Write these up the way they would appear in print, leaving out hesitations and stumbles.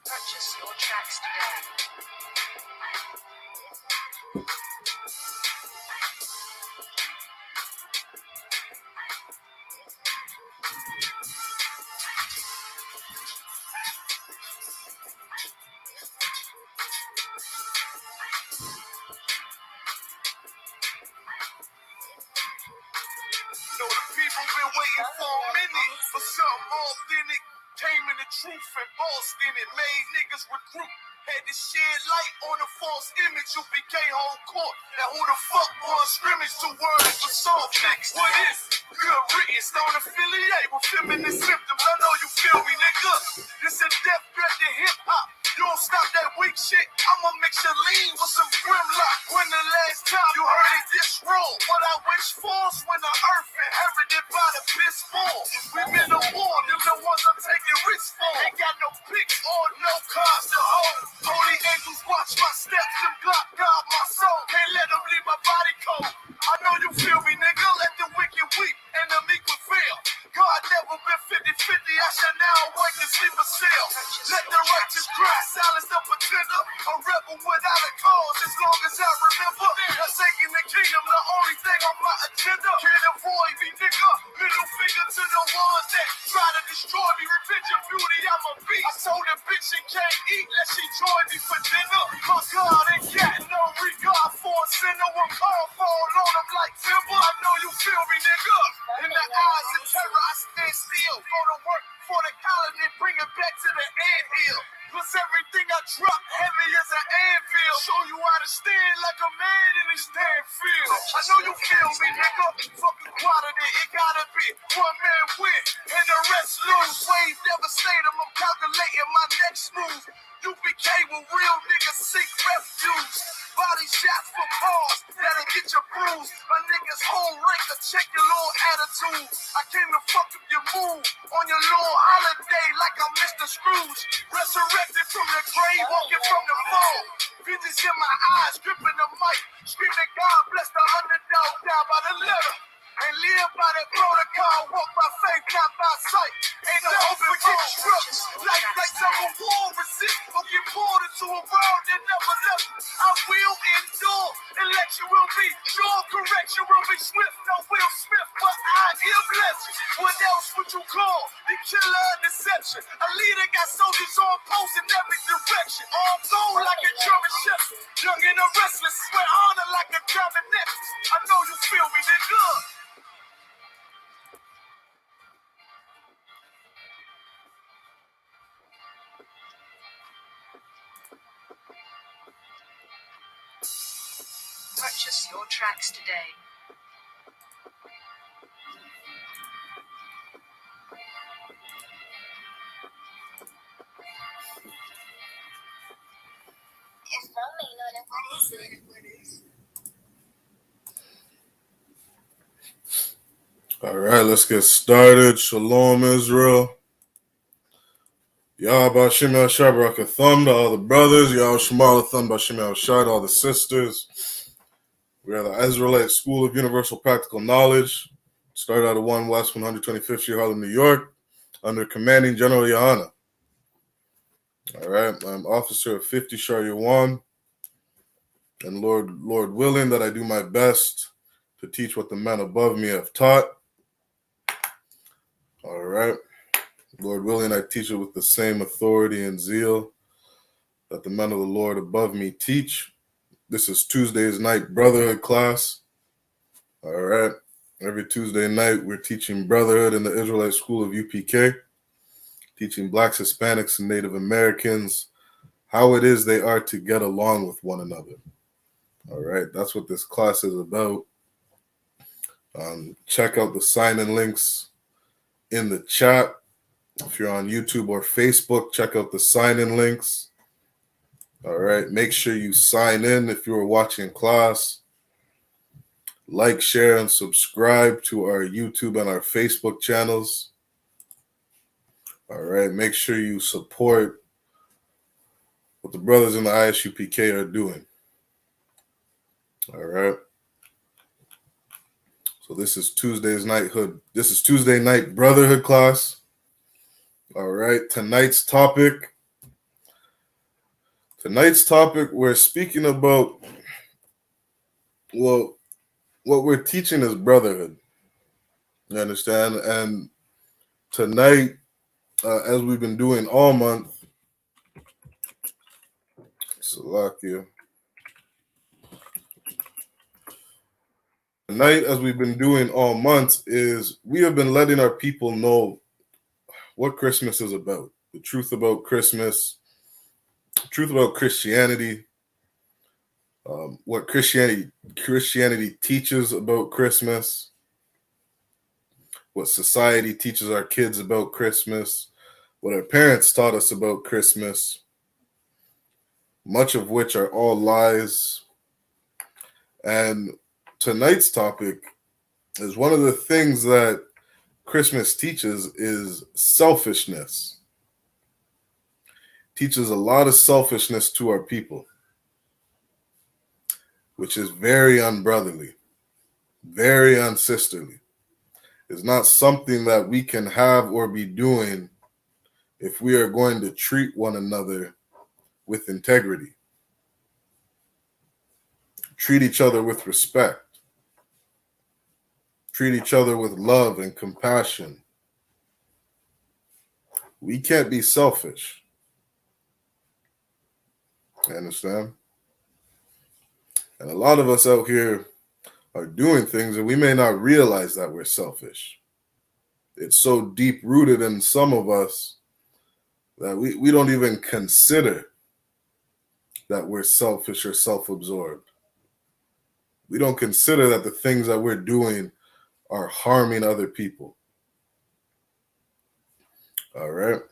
Purchase your tracks today. Know the people been waiting for a minute for something authentic. Came in the truth and bossed in it. Made niggas recruit. Had to shed light on the false image. I.S.U.P.K whole court. Now who the fuck won scrimmage? 2 words for soft niggas. What is good riddance? Don't affiliate with feminist symptoms. I know you feel me, nigga. This a death threat to hip hop. You don't stop that weak shit, I'ma mix your lean with some grimlock. When the last time you heard it this roll, what I wish for's when the earth inherited by the piss fall. We been to war, them the ones I'm taking risks for. Ain't got no picks or no cars to hold. Holy angels watch my steps and block God my soul. Can't let them leave my body cold. I know you feel me, nigga. Let the wicked weep and the meek will fail. God never been 50-50. I shall now wake and sleep a cell. Let the righteous cry, silence the pretender. A rebel without a cause, as long as I remember. That's taking the kingdom, the only thing on my agenda. Can't avoid me, nigga. Middle finger to the ones that try to destroy me. Revenge of beauty, I'm a beast. I told a bitch she can't eat unless she join me for dinner. My God ain't got no regard for a sinner. When call fall on him like timber. I know you feel me, nigga. In the eyes of terror, I stand still. Go to work for the colony, bring it back to the anthill. Plus everything I drop heavy as an anvil. Show you how to stand like a man in his damn field. I know you feel me, nigga. Fucking quality, it gotta be one man win and the rest lose. Wave devastator, I'm calculating my next move. U.P.K when real niggas seek refuge. Body shots for cause, that'll get you bruised. A nigga's whole rank to check your little attitude. I came to fuck up your mood on your little holiday like I'm Mr. Scrooge. Resurrected from the grave, walking from the fall. Visions in my eyes, gripping the mic. Screaming, God bless the underdog down by the letter. Ain't live by that protocol, walk by faith, not by sight. Ain't no hope for getting struck. Like I'm a war resist, or get pulled into a world that never left. I will endure, election will be sure, correction will be swift. No Will Smith, but I am blessed. What else would you call the killer of deception? A leader got soldiers on post in every direction. All gold like a German shepherd, young and a restless, swear honor like a diamond necklace. I know you feel me, nigga. Purchase your tracks today. All right, let's get started. Shalom, Israel. Yahweh Shem El Shabrak to all the brothers. Yahweh Shemal Atham Shem El Shad, all the sisters. We are the Israelite School of Universal Practical Knowledge. Started out of 1 West 125th Street, Harlem, New York, under Commanding General YAHANNA. All right, I'm officer of 50 Shar 1, and Lord willing that I do my best to teach what the men above me have taught. All right. Lord willing, I teach it with the same authority and zeal that the men of the Lord above me teach. This is Tuesday's night brotherhood class. All right. Every Tuesday night, we're teaching brotherhood in the Israelite School of U.P.K, teaching Blacks, Hispanics, and Native Americans how it is they are to get along with one another. All right. That's what this class is about. Check out the sign-in links in the chat. If you're on YouTube or Facebook, check out the sign-in links. All right. Make sure you sign in if you are watching class. Like, share, and subscribe to our YouTube and our Facebook channels. All right. Make sure you support what the brothers in the I.S.U.P.K are doing. All right. So this is Tuesday night brotherhood class. All right. Tonight's topic Tonight's topic, we're speaking about, well, what we're teaching is brotherhood. You understand? And tonight, as we've been doing all month, Salakia. Tonight, as we've been doing all month, is we have been letting our people know what Christmas is about, the truth about Christmas, the truth about Christianity, what Christianity teaches about Christmas, what society teaches our kids about Christmas, what our parents taught us about Christmas, much of which are all lies. And tonight's topic is one of the things that Christmas teaches is selfishness. Teaches a lot of selfishness to our people, which is very unbrotherly, very unsisterly. It's not something that we can have or be doing if we are going to treat one another with integrity, treat each other with respect, treat each other with love and compassion. We can't be selfish. You understand? And a lot of us out here are doing things and we may not realize that we're selfish. It's so deep rooted in some of us that we don't even consider that we're selfish or self-absorbed. We don't consider that the things that we're doing are harming other people. All right.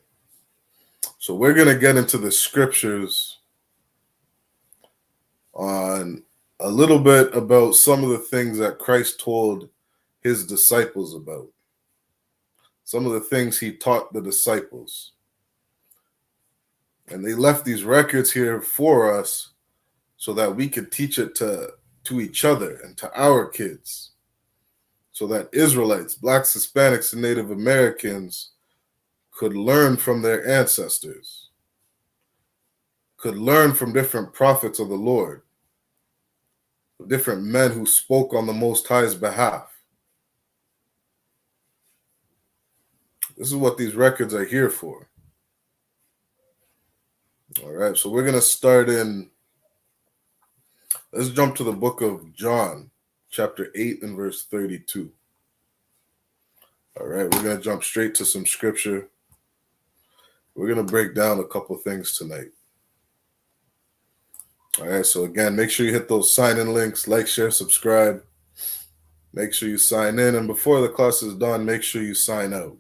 So we're going to get into the scriptures on a little bit about some of the things that Christ told his disciples about. Some of the things he taught the disciples. And they left these records here for us so that we could teach it to each other and to our kids. So that Israelites, Blacks, Hispanics, and Native Americans could learn from their ancestors, could learn from different prophets of the Lord, different men who spoke on the Most High's behalf. This is what these records are here for. All right, so we're going to start in, let's jump to the book of John, chapter 8 and verse 32. All right, we're going to jump straight to some scripture. We're going to break down a couple things tonight. All right, so again, make sure you hit those sign-in links, like, share, subscribe. Make sure you sign in, and before the class is done, make sure you sign out.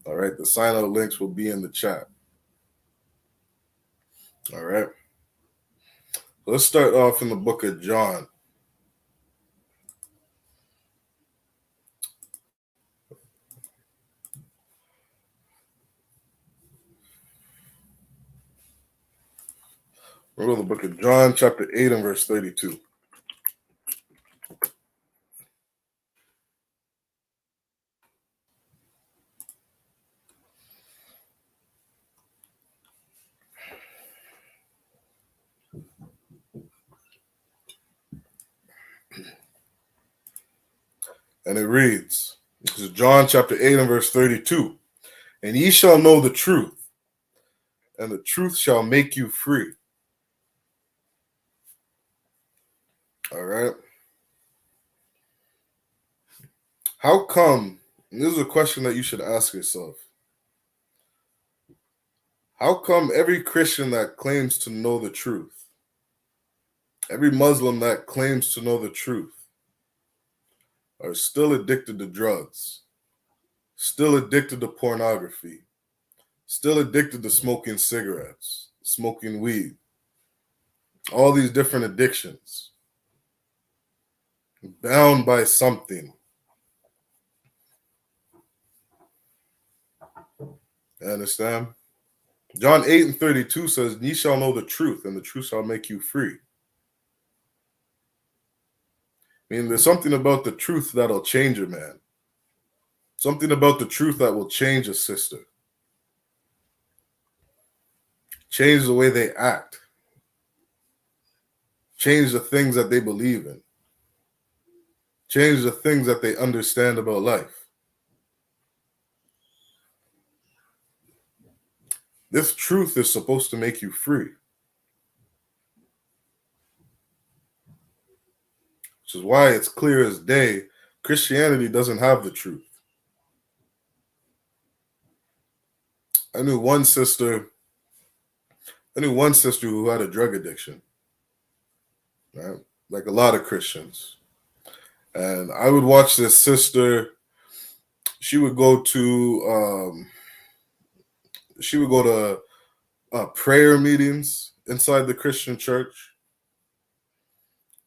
All right, the sign-out links will be in the chat. All right. Let's start off in the book of John. We'll go to the book of John, chapter 8 and verse 32. And it reads, this is John chapter 8 and verse 32. And ye shall know the truth, and the truth shall make you free. All right. How come, and this is a question that you should ask yourself, how come every Christian that claims to know the truth, every Muslim that claims to know the truth, are still addicted to drugs, still addicted to pornography, still addicted to smoking cigarettes, smoking weed, all these different addictions, bound by something? You understand? John 8 and 32 says, ye shall know the truth, and the truth shall make you free. I mean, there's something about the truth that'll change a man. Something about the truth that will change a sister. Change the way they act. change the things that they believe in, change the things that they understand about life. This truth is supposed to make you free, which is why it's clear as day, Christianity doesn't have the truth. I knew one sister who had a drug addiction, right? Like a lot of Christians. And I would watch this sister. She would go to prayer meetings inside the Christian church.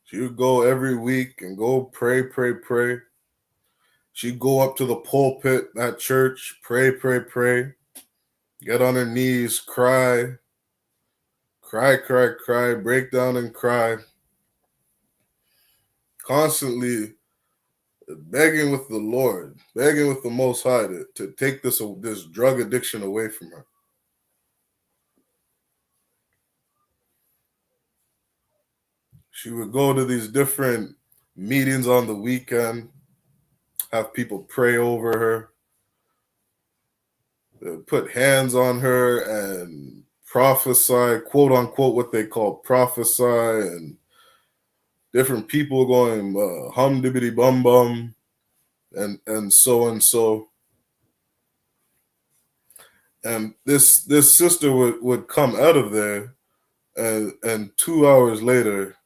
She would go every week and go pray. She'd go up to the pulpit at church, pray, get on her knees, cry, break down and cry, constantly begging with the Lord, begging with the Most High to take this drug addiction away from her. She would go to these different meetings on the weekend, have people pray over her, put hands on her and prophesy, quote unquote, what they call prophesy, and different people going hum dibbity bum bum and so. And this sister would come out of there and 2 hours later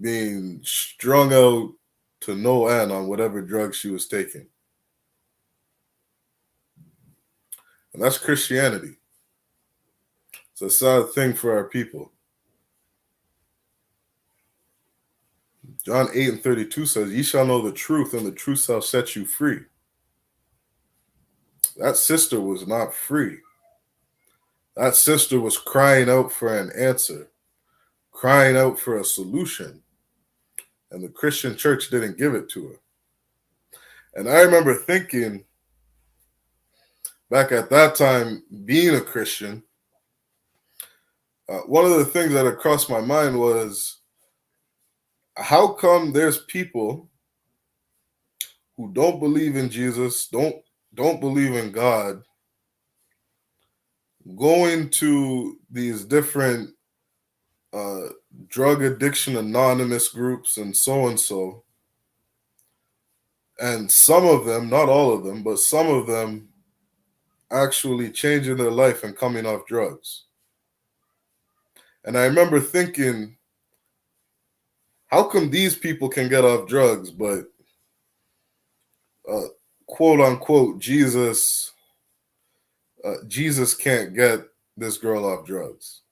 being strung out to no end on whatever drug she was taking. And that's Christianity. It's a sad thing for our people. John 8:32 says, "Ye shall know the truth, and the truth shall set you free." That sister was not free. That sister was crying out for an answer, crying out for a solution. And the Christian church didn't give it to her. And I remember thinking, back at that time, being a Christian, one of the things that had crossed my mind was, how come there's people who don't believe in Jesus, don't believe in God, going to these different drug addiction anonymous groups and so, and some of them, not all of them, but some of them actually changing their life and coming off drugs. And I remember thinking, how come these people can get off drugs, but quote unquote Jesus can't get this girl off drugs?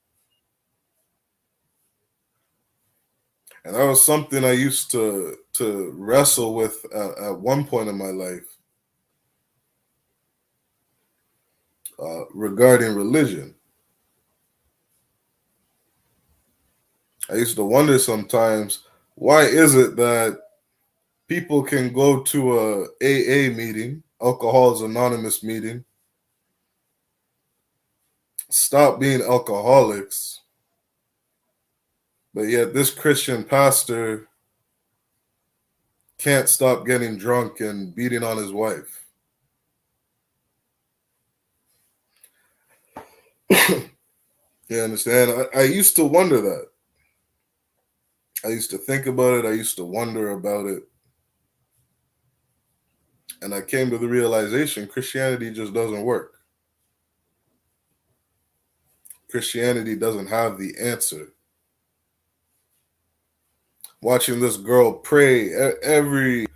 And that was something I used to wrestle with at one point in my life, regarding religion. I used to wonder sometimes, why is it that people can go to a AA meeting, Alcoholics Anonymous meeting, stop being alcoholics, but yet this Christian pastor can't stop getting drunk and beating on his wife? You understand? I used to wonder that. I used to think about it. I used to wonder about it. And I came to the realization Christianity just doesn't work. Christianity doesn't have the answer. Watching this girl pray every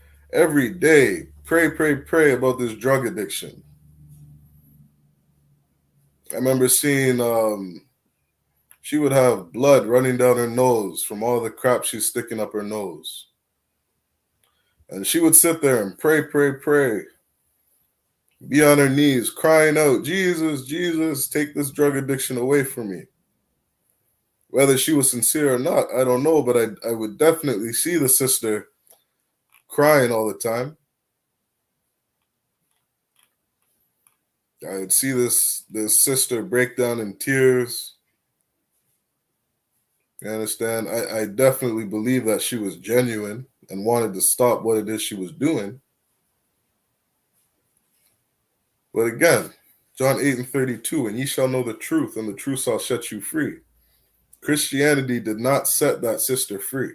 day, pray about this drug addiction. I remember seeing she would have blood running down her nose from all the crap she's sticking up her nose. And she would sit there and pray, be on her knees, crying out, Jesus, take this drug addiction away from me. Whether she was sincere or not, I don't know, but I would definitely see the sister crying all the time. I would see this sister break down in tears. You understand? I definitely believe that she was genuine and wanted to stop what it is she was doing. But again, John 8:32, and ye shall know the truth, and the truth shall set you free. Christianity did not set that sister free.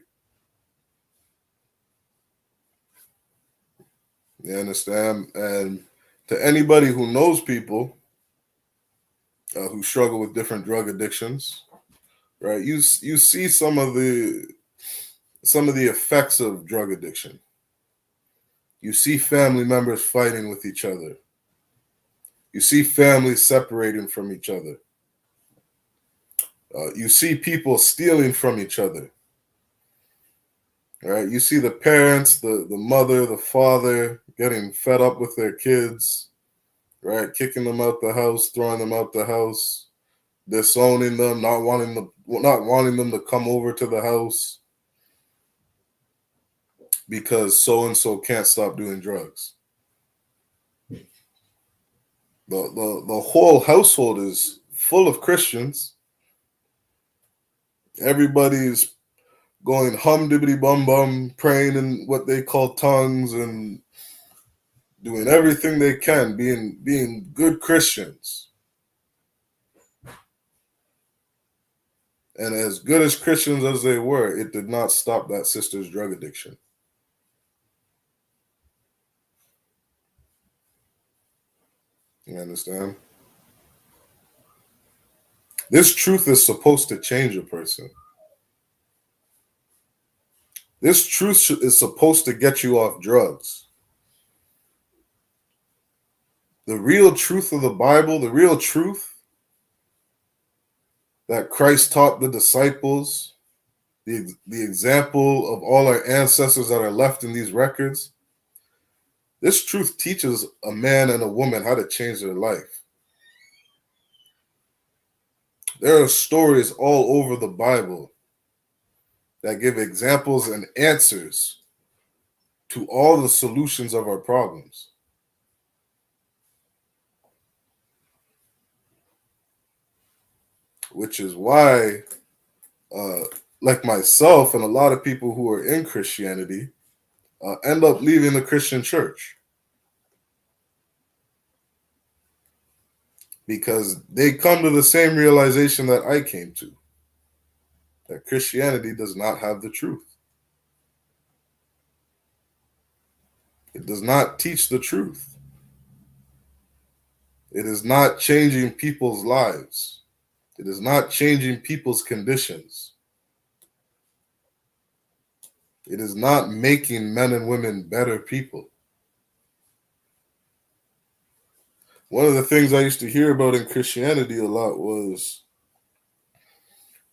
You understand? And to anybody who knows people who struggle with different drug addictions, right? You see some of the effects of drug addiction. You see family members fighting with each other. You see families separating from each other. You see people stealing from each other. Right? You see the parents, the mother, the father getting fed up with their kids, right? Kicking them out the house, throwing them out the house, disowning them, not wanting them to come over to the house because so and so can't stop doing drugs. The whole household is full of Christians. Everybody's going hum dibbity bum bum, praying in what they call tongues and doing everything they can, being good Christians. And as good as Christians as they were, it did not stop that sister's drug addiction. You understand? This truth is supposed to change a person. This truth is supposed to get you off drugs. The real truth of the Bible, the real truth that Christ taught the disciples, the example of all our ancestors that are left in these records, this truth teaches a man and a woman how to change their life. There are stories all over the Bible that give examples and answers to all the solutions of our problems. Which is why, like myself and a lot of people who are in Christianity, end up leaving the Christian church. Because they come to the same realization that I came to, that Christianity does not have the truth. It does not teach the truth. It is not changing people's lives. It is not changing people's conditions. It is not making men and women better people. One of the things I used to hear about in Christianity a lot was,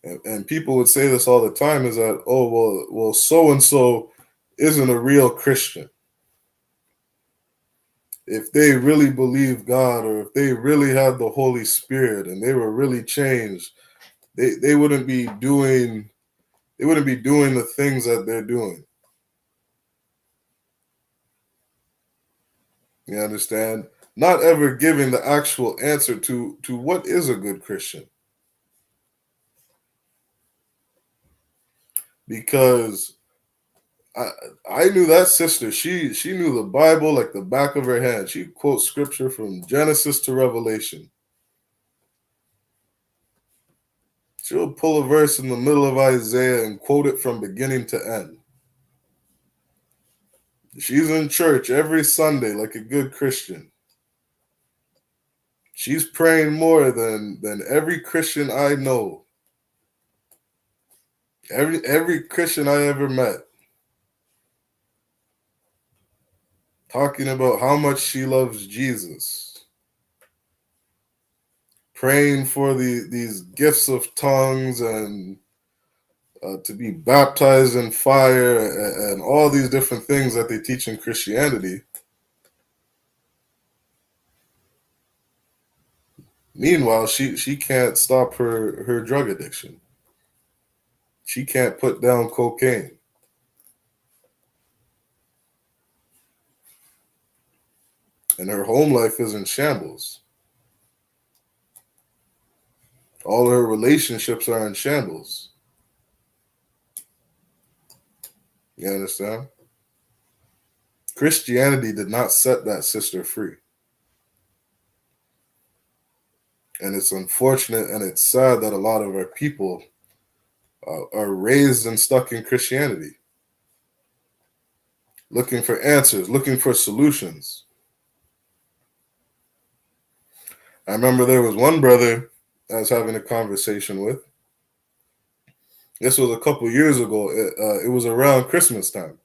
and people would say this all the time, is that, oh, well, so-and-so isn't a real Christian. If they really believe God, or if they really had the Holy Spirit and they were really changed, they wouldn't be doing the things that they're doing. You understand? Not ever giving the actual answer to what is a good Christian. Because I knew that sister. She knew the Bible like the back of her hand. She quotes scripture from Genesis to Revelation. She'll pull a verse in the middle of Isaiah and quote it from beginning to end. She's in church every Sunday like a good Christian. She's praying more than every Christian I know. Every Christian I ever met. Talking about how much she loves Jesus. Praying for these gifts of tongues and to be baptized in fire and all these different things that they teach in Christianity. Meanwhile, she can't stop her drug addiction. She can't put down cocaine. And her home life is in shambles. All her relationships are in shambles. You understand? Christianity did not set that sister free. And it's unfortunate and it's sad that a lot of our people are raised and stuck in Christianity, looking for answers, looking for solutions. I remember there was one brother I was having a conversation with. This was a couple years ago. It was around Christmas time.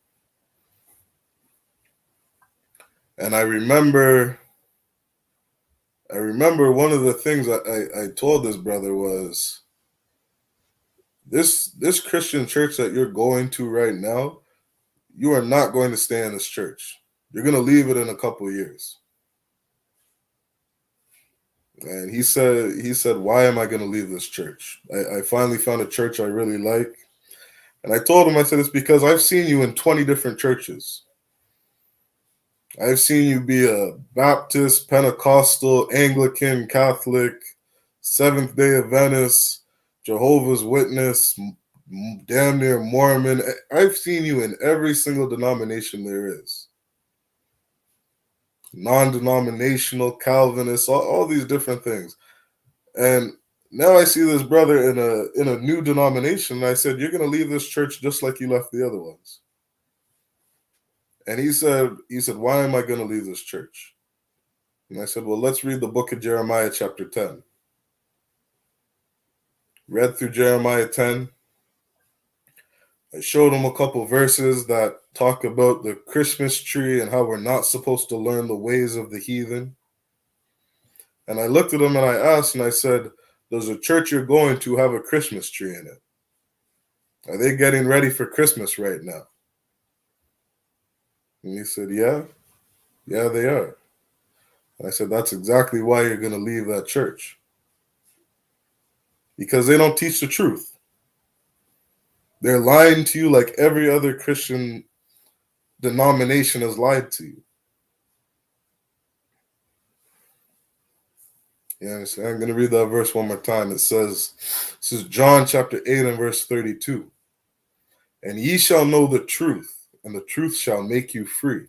And I remember one of the things I told this brother was, this Christian church that you're going to right now, you are not going to stay in this church. You're going to leave it in a couple years. And he said, why am I going to leave this church? I finally found a church I really like. And I told him, I said, it's because I've seen you in 20 different churches. I've seen you be a Baptist, Pentecostal, Anglican, Catholic, Seventh-day Adventist, Jehovah's Witness, damn near Mormon. I've seen you in every single denomination there is. Non-denominational, Calvinist, all these different things. And now I see this brother in a new denomination. And I said, you're going to leave this church just like you left the other ones. And he said, why am I going to leave this church? And I said, well, let's read the book of Jeremiah chapter 10. Read through Jeremiah 10. I showed him a couple verses that talk about the Christmas tree and how we're not supposed to learn the ways of the heathen. And I looked at him and I asked, and I said, does the church you're going to have a Christmas tree in it? Are they getting ready for Christmas right now? And he said, yeah, they are. And I said, that's exactly why you're going to leave that church. Because they don't teach the truth. They're lying to you like every other Christian denomination has lied to you. You understand? I'm going to read that verse one more time. This is John chapter 8 and verse 32. And ye shall know the truth, and the truth shall make you free.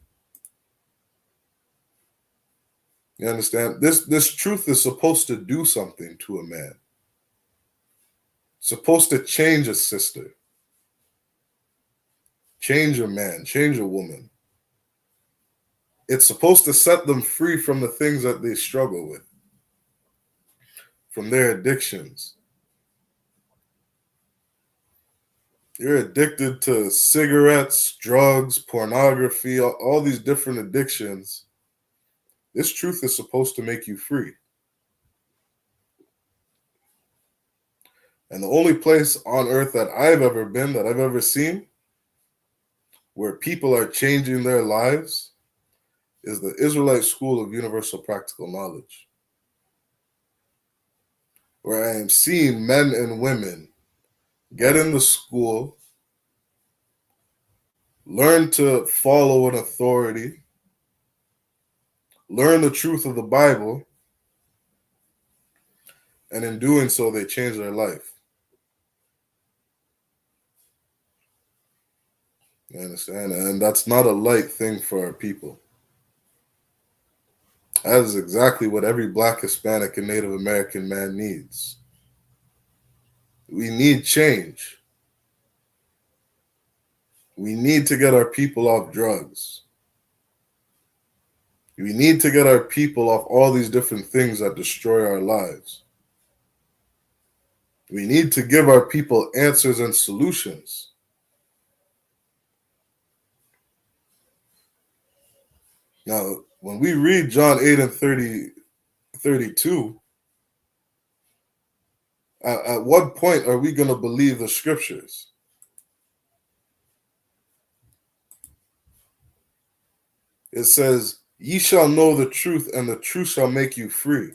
You understand? This truth is supposed to do something to a man. It's supposed to change a sister. Change a man, change a woman. It's supposed to set them free from the things that they struggle with, from their addictions. You're addicted to cigarettes, drugs, pornography, all these different addictions. This truth is supposed to make you free. And the only place on earth that I've ever been, that I've ever seen, where people are changing their lives is the Israelite School of Universal Practical Knowledge, where I am seeing men and women get in the school, learn to follow an authority, learn the truth of the Bible, and in doing so, they change their life. You understand? And that's not a light thing for our people. That is exactly what every Black, Hispanic, and Native American man needs. We need change. We need to get our people off drugs. We need to get our people off all these different things that destroy our lives. We need to give our people answers and solutions. Now, when we read John 8 and 32, at what point are we going to believe the scriptures? It says, ye shall know the truth, and the truth shall make you free.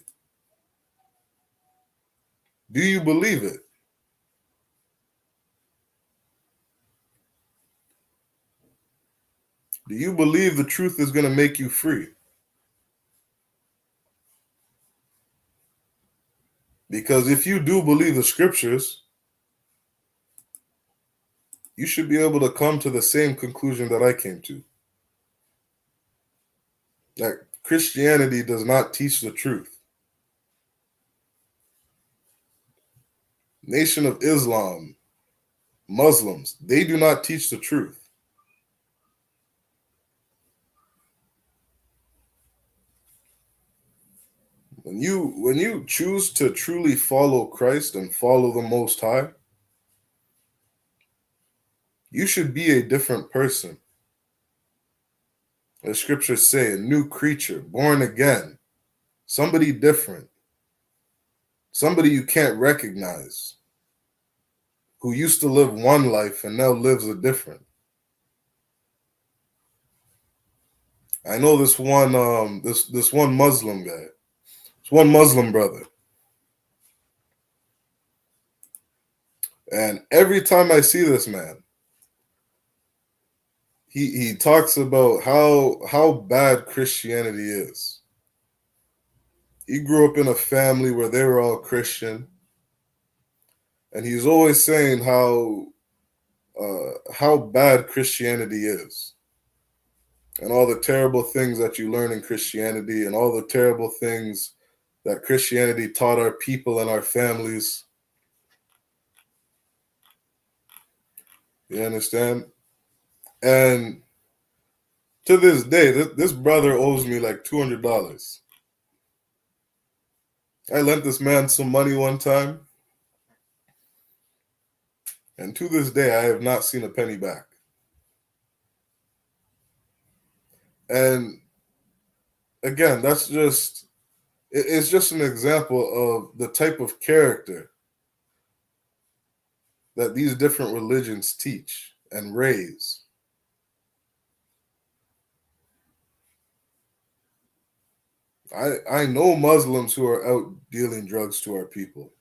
Do you believe it? Do you believe the truth is going to make you free? Because if you do believe the scriptures, you should be able to come to the same conclusion that I came to. That Christianity does not teach the truth. Nation of Islam, Muslims, they do not teach the truth. When you choose to truly follow Christ and follow the Most High, you should be a different person. The scriptures say, a new creature, born again, somebody different, somebody you can't recognize, who used to live one life and now lives a different. I know this one this one Muslim guy, this one Muslim brother. And every time I see this man, he talks about how bad Christianity is. He grew up in a family where they were all Christian, and he's always saying how bad Christianity is, and all the terrible things that you learn in Christianity, and all the terrible things that Christianity taught our people and our families. You understand? And to this day, this brother owes me like $200. I lent this man some money one time, and to this day, I have not seen a penny back. And again, it's just an example of the type of character that these different religions teach and raise. I know Muslims who are out dealing drugs to our people.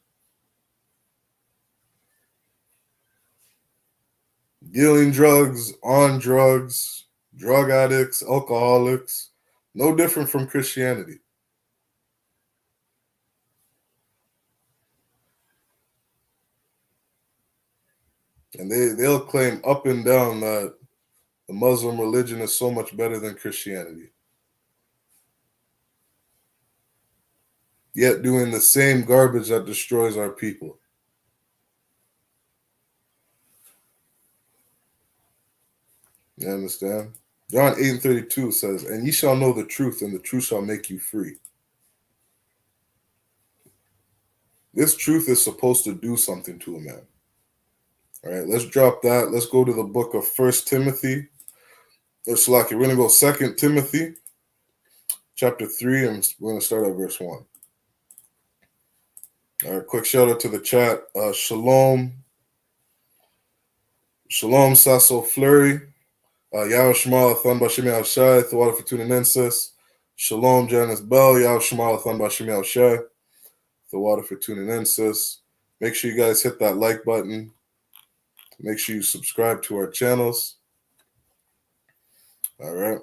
Dealing drugs, on drugs, drug addicts, alcoholics, no different from Christianity. And they'll claim up and down that the Muslim religion is so much better than Christianity. Yet doing the same garbage that destroys our people. You understand? John 8:32 says, and ye shall know the truth, and the truth shall make you free. This truth is supposed to do something to a man. All right, let's drop that. Let's go to the book of 1 Timothy. We're going to go 2 Timothy chapter 3, and we're going to start at verse 1. All right, quick shout out to the chat. Shalom. Shalom, Sasso Flurry. Yahweh Shema Lathan Bashim Al Shai. Thawada for tuning in, sis. Shalom, Janice Bell. Yahweh Shema Lathan Bashim Al Shai. Thawada for tuning in, sis. Make sure you guys hit that like button. Make sure you subscribe to our channels. All right.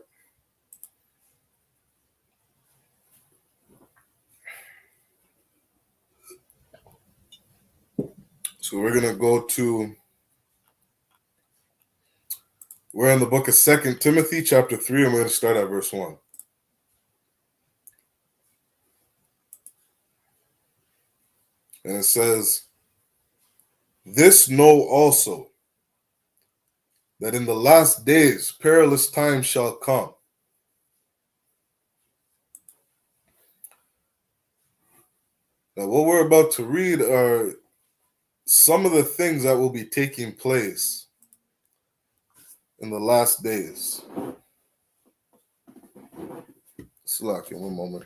So we're going to go to, we're in the book of 2 Timothy chapter 3, and we're going to start at verse 1. And it says, this know also, that in the last days perilous times shall come. Now, what we're about to read are some of the things that will be taking place in the last days. Slack in one moment.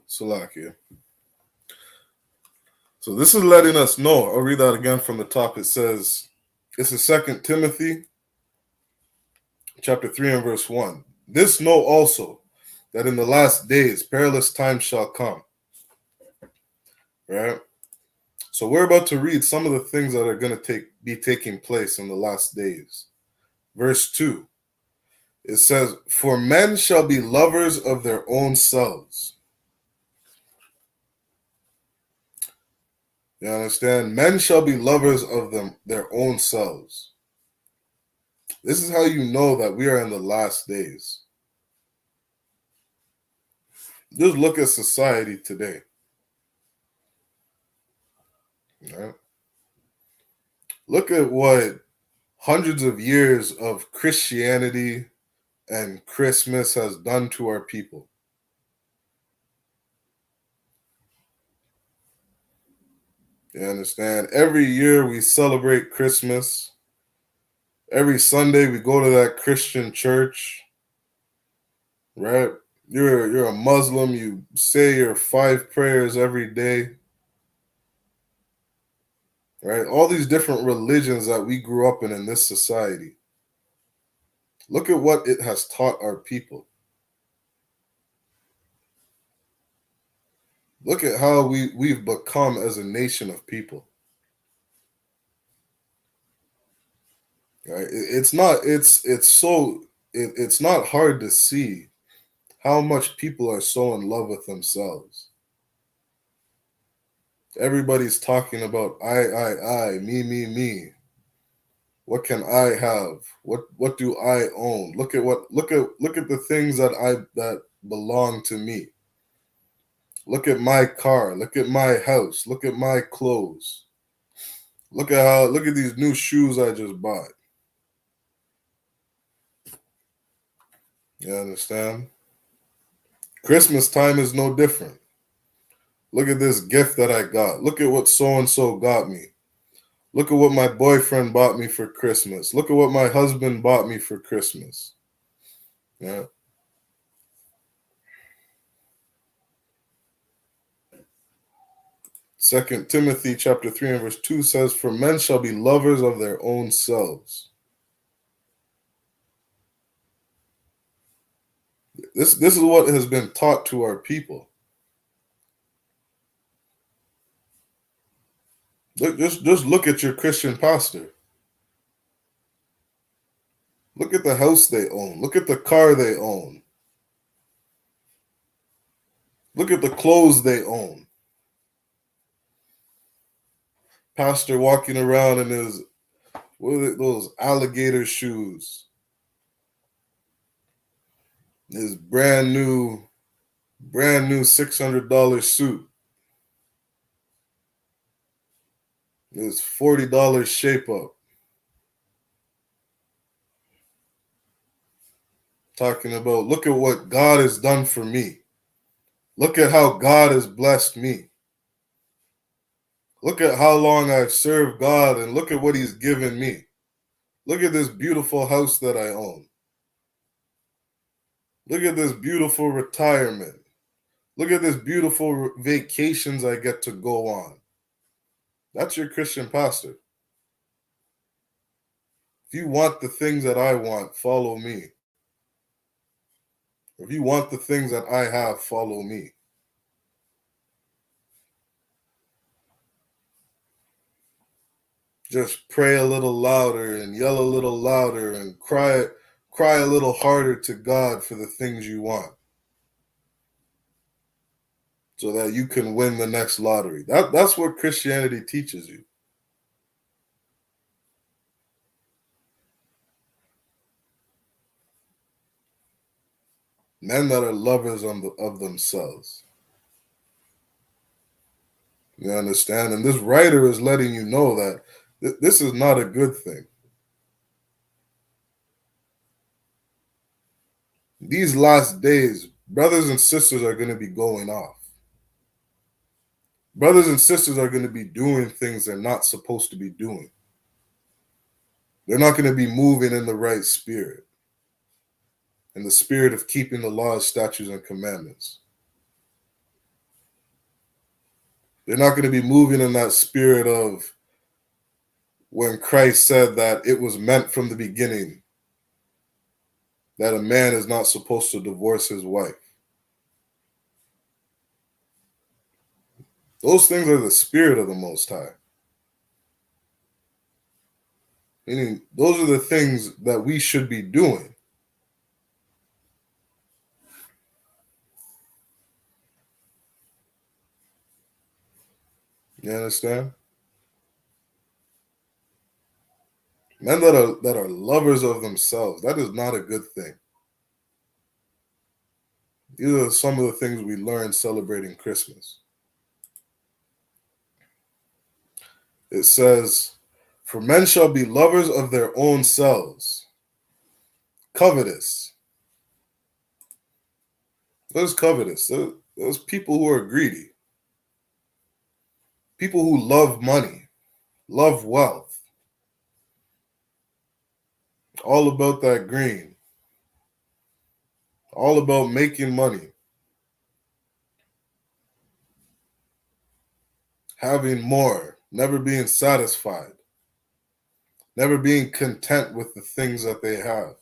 Salakia. So this is letting us know. I'll read that again from the top. It says, it's in 2 Timothy chapter 3 and verse 1. This know also, that in the last days perilous times shall come. Right? So we're about to read some of the things that are going to be taking place in the last days. Verse 2. It says, for men shall be lovers of their own selves. You understand? Men shall be lovers of their own selves. This is how you know that we are in the last days. Just look at society today. Right? Look at what hundreds of years of Christianity and Christmas has done to our people. You understand? Every year we celebrate Christmas. Every Sunday we go to that Christian church. Right? You're a Muslim. You say your 5 prayers every day. Right? All these different religions that we grew up in this society. Look at what it has taught our people. Look at how we've become as a nation of people. Right? It's not hard to see how much people are so in love with themselves. Everybody's talking about I, me. What can I have? What do I own? Look at the things that belong to me. Look at my car. Look at my house. Look at my clothes. Look at these new shoes I just bought. You understand? Christmas time is no different. Look at this gift that I got. Look at what so-and-so got me. Look at what my boyfriend bought me for Christmas. Look at what my husband bought me for Christmas. Yeah. 2 Timothy chapter 3 and verse 2 says, for men shall be lovers of their own selves. This is what has been taught to our people. Just look at your Christian pastor. Look at the house they own. Look at the car they own. Look at the clothes they own. Pastor walking around in his, those alligator shoes. His brand new $600 suit. His $40 shape up. Talking about, look at what God has done for me. Look at how God has blessed me. Look at how long I've served God and look at what he's given me. Look at this beautiful house that I own. Look at this beautiful retirement. Look at this beautiful vacations I get to go on. That's your Christian pastor. If you want the things that I want, follow me. If you want the things that I have, follow me. Just pray a little louder and yell a little louder and cry a little harder to God for the things you want, so that you can win the next lottery. That's what Christianity teaches you. Men that are lovers of themselves. You understand? And this writer is letting you know that this is not a good thing. These last days, brothers and sisters are going to be going off. Brothers and sisters are going to be doing things they're not supposed to be doing. They're not going to be moving in the right spirit, in the spirit of keeping the laws, statutes, and commandments. They're not going to be moving in that spirit of when Christ said that it was meant from the beginning that a man is not supposed to divorce his wife. Those things are the spirit of the Most High. Meaning, those are the things that we should be doing. You understand? Men that are lovers of themselves, that is not a good thing. These are some of the things we learn celebrating Christmas. It says, "For men shall be lovers of their own selves, covetous." Those covetous, those people who are greedy, people who love money, love wealth, all about that green, all about making money, having more, never being satisfied, never being content with the things that they have.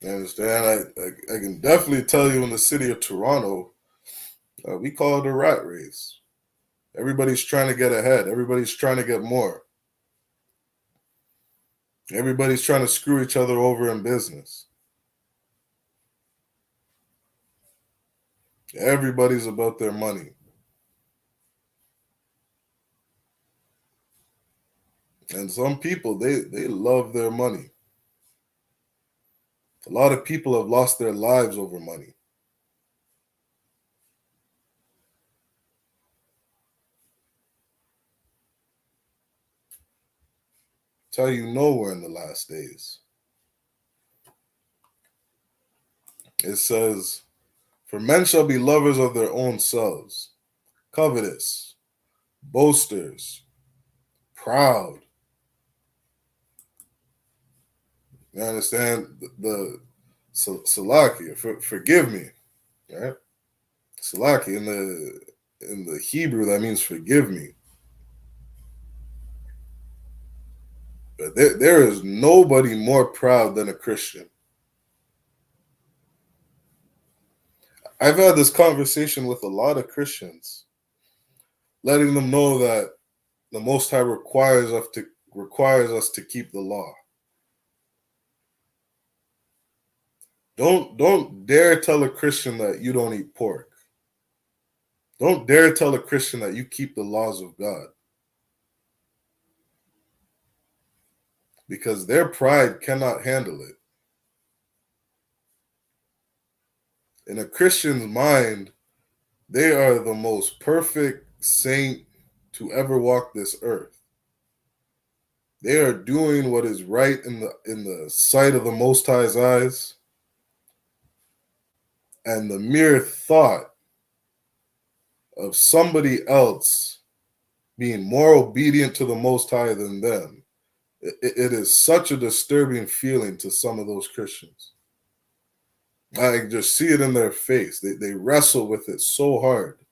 You understand? I can definitely tell you in the city of Toronto, we call it a rat race. Everybody's trying to get ahead. Everybody's trying to get more. Everybody's trying to screw each other over in business. Everybody's about their money. And some people, they love their money. A lot of people have lost their lives over money. That's how you know we're in the last days. It says, "For men shall be lovers of their own selves, covetous, boasters, proud." You understand? The Salaki, forgive me, right? Salaki in the Hebrew, that means forgive me. But there is nobody more proud than a Christian. I've had this conversation with a lot of Christians, letting them know that the Most High requires us to keep the law. Don't dare tell a Christian that you don't eat pork. Don't dare tell a Christian that you keep the laws of God. Because their pride cannot handle it. In a Christian's mind, they are the most perfect saint to ever walk this earth. They are doing what is right in the sight of the Most High's eyes. And the mere thought of somebody else being more obedient to the Most High than them, it is such a disturbing feeling to some of those Christians. I just see it in their face. They wrestle with it so hard.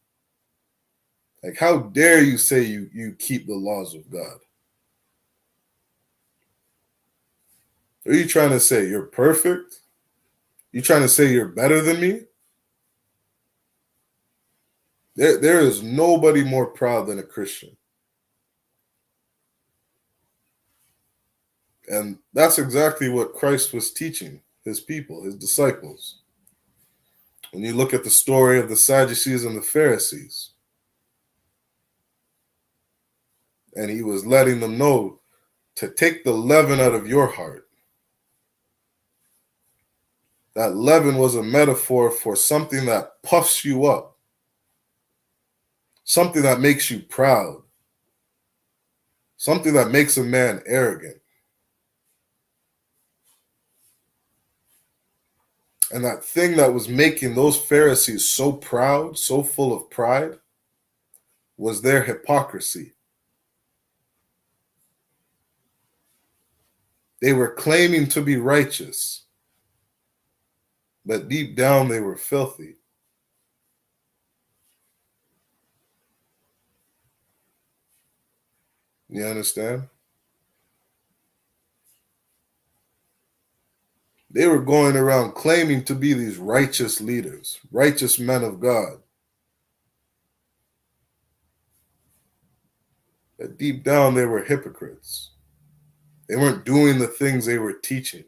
Like, how dare you say you keep the laws of God? What are you trying to say? You're perfect? You trying to say you're better than me? There is nobody more proud than a Christian. And that's exactly what Christ was teaching his people, his disciples. When you look at the story of the Sadducees and the Pharisees, and he was letting them know to take the leaven out of your heart. That leaven was a metaphor for something that puffs you up, something that makes you proud, something that makes a man arrogant. And that thing that was making those Pharisees so proud, so full of pride, was their hypocrisy. They were claiming to be righteous, but deep down they were filthy. You understand? They were going around claiming to be these righteous leaders, righteous men of God. But deep down they were hypocrites. They weren't doing the things they were teaching.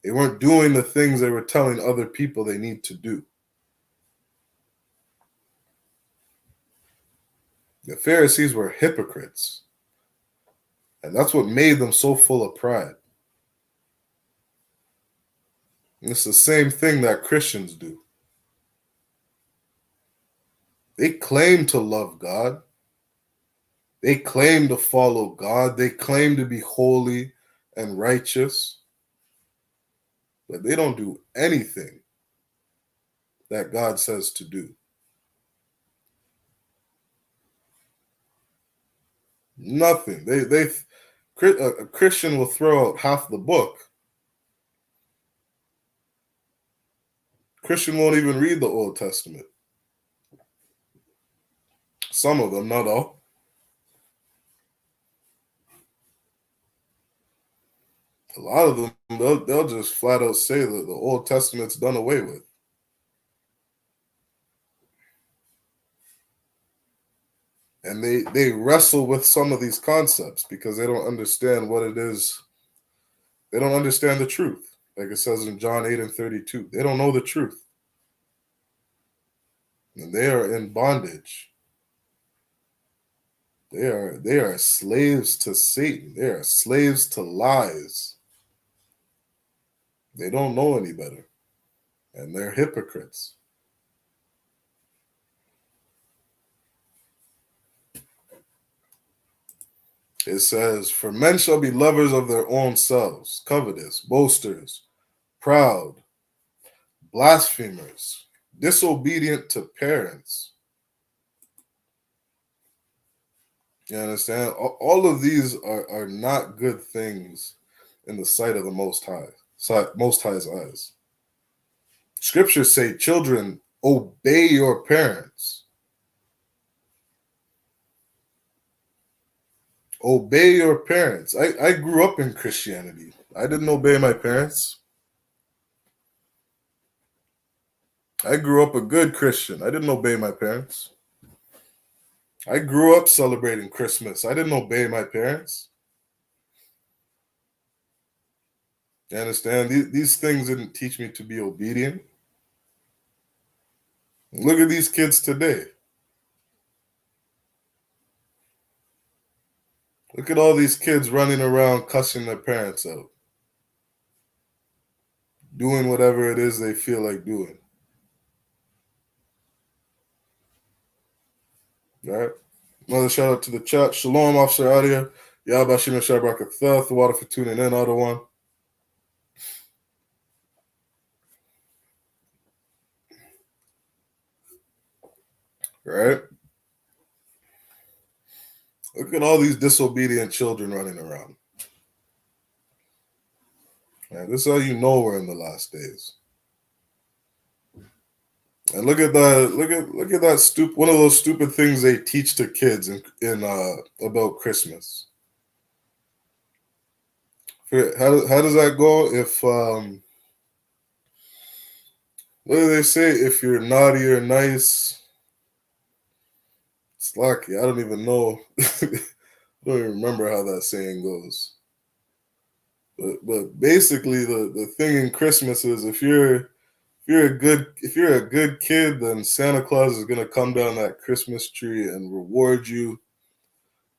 They weren't doing the things they were telling other people they need to do. The Pharisees were hypocrites. And that's what made them so full of pride. And it's the same thing that Christians do. They claim to love God. They claim to follow God. They claim to be holy and righteous. But they don't do anything that God says to do. Nothing. A Christian will throw out half the book. Christian won't even read the Old Testament. Some of them, not all. A lot of them, they'll just flat out say that the Old Testament's done away with. And they wrestle with some of these concepts because they don't understand what it is. They don't understand the truth. Like it says in John 8:32. They don't know the truth. And they are in bondage. They are slaves to Satan. They are slaves to lies. They don't know any better. And they're hypocrites. It says, "For men shall be lovers of their own selves, covetous, boasters, proud, blasphemers, disobedient to parents." You understand? All of these are not good things in the sight of the Most High, Most High's eyes. Scriptures say, children, obey your parents. Obey your parents. I grew up in Christianity. I didn't obey my parents. I grew up a good Christian. I didn't obey my parents. I grew up celebrating Christmas. I didn't obey my parents. You understand? These things didn't teach me to be obedient. Look at these kids today. Look at all these kids running around cussing their parents out. Doing whatever it is they feel like doing. All right? Another shout out to the chat. Shalom, Officer Adia. Yabashim Shabrakatha. Water for tuning in, other one. Right? Look at all these disobedient children running around. Right? This is how you know we're in the last days. And look at that! Look at that one of those stupid things they teach to kids in about Christmas. How does that go? If what do they say? If you're naughty or nice, it's lucky. I don't even know. I don't even remember how that saying goes. But basically, the thing in Christmas is if you're a good kid, then Santa Claus is gonna come down that Christmas tree and reward you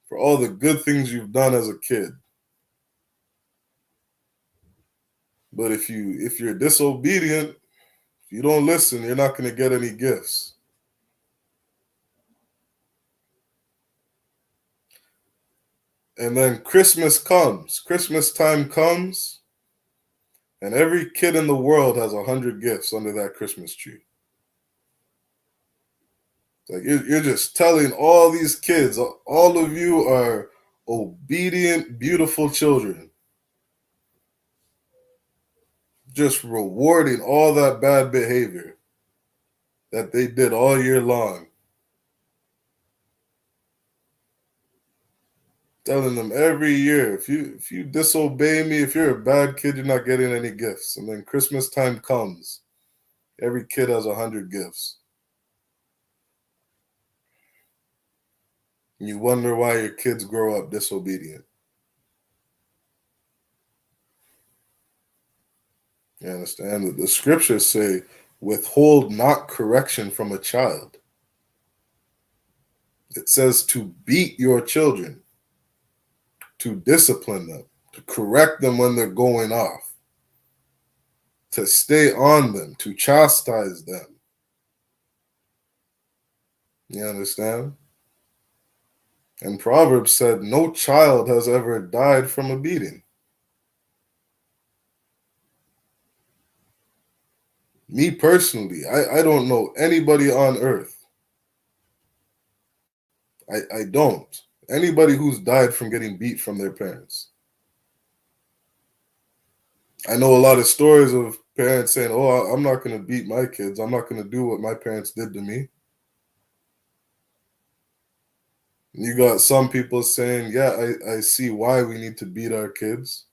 for all the good things you've done as a kid. But if you're disobedient, if you don't listen, you're not gonna get any gifts. And then Christmas time comes, and every kid in the world has 100 gifts under that Christmas tree. Like you're just telling all these kids, all of you are obedient, beautiful children. just rewarding all that bad behavior that they did all year long. Telling them every year, if you disobey me, if you're a bad kid, you're not getting any gifts. And then Christmas time comes, every kid has 100 gifts. And you wonder why your kids grow up disobedient. You understand? The scriptures say, withhold not correction from a child. It says to beat your children, to discipline them, to correct them when they're going off, to stay on them, to chastise them. You understand? And Proverbs said, no child has ever died from a beating. Me personally, I don't know anybody on earth. I don't. Anybody who's died from getting beat from their parents. I know a lot of stories of parents saying, oh, I'm not going to beat my kids. I'm not going to do what my parents did to me. You got some people saying, yeah, I see why we need to beat our kids.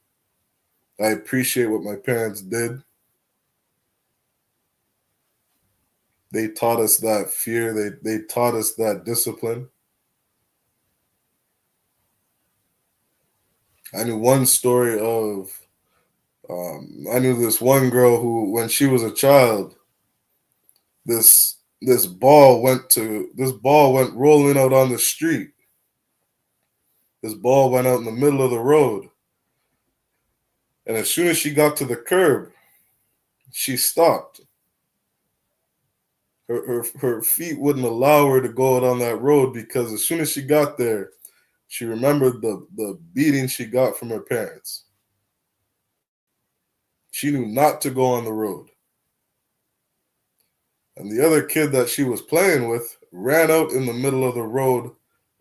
I appreciate what my parents did. They taught us that fear. They taught us that discipline. I knew one story of, I knew this one girl who, when she was a child, this ball went rolling out on the street. This ball went out in the middle of the road. And as soon as she got to the curb, she stopped. Her feet wouldn't allow her to go out on that road because as soon as she got there, she remembered the beating she got from her parents. She knew not to go on the road. And the other kid that she was playing with ran out in the middle of the road,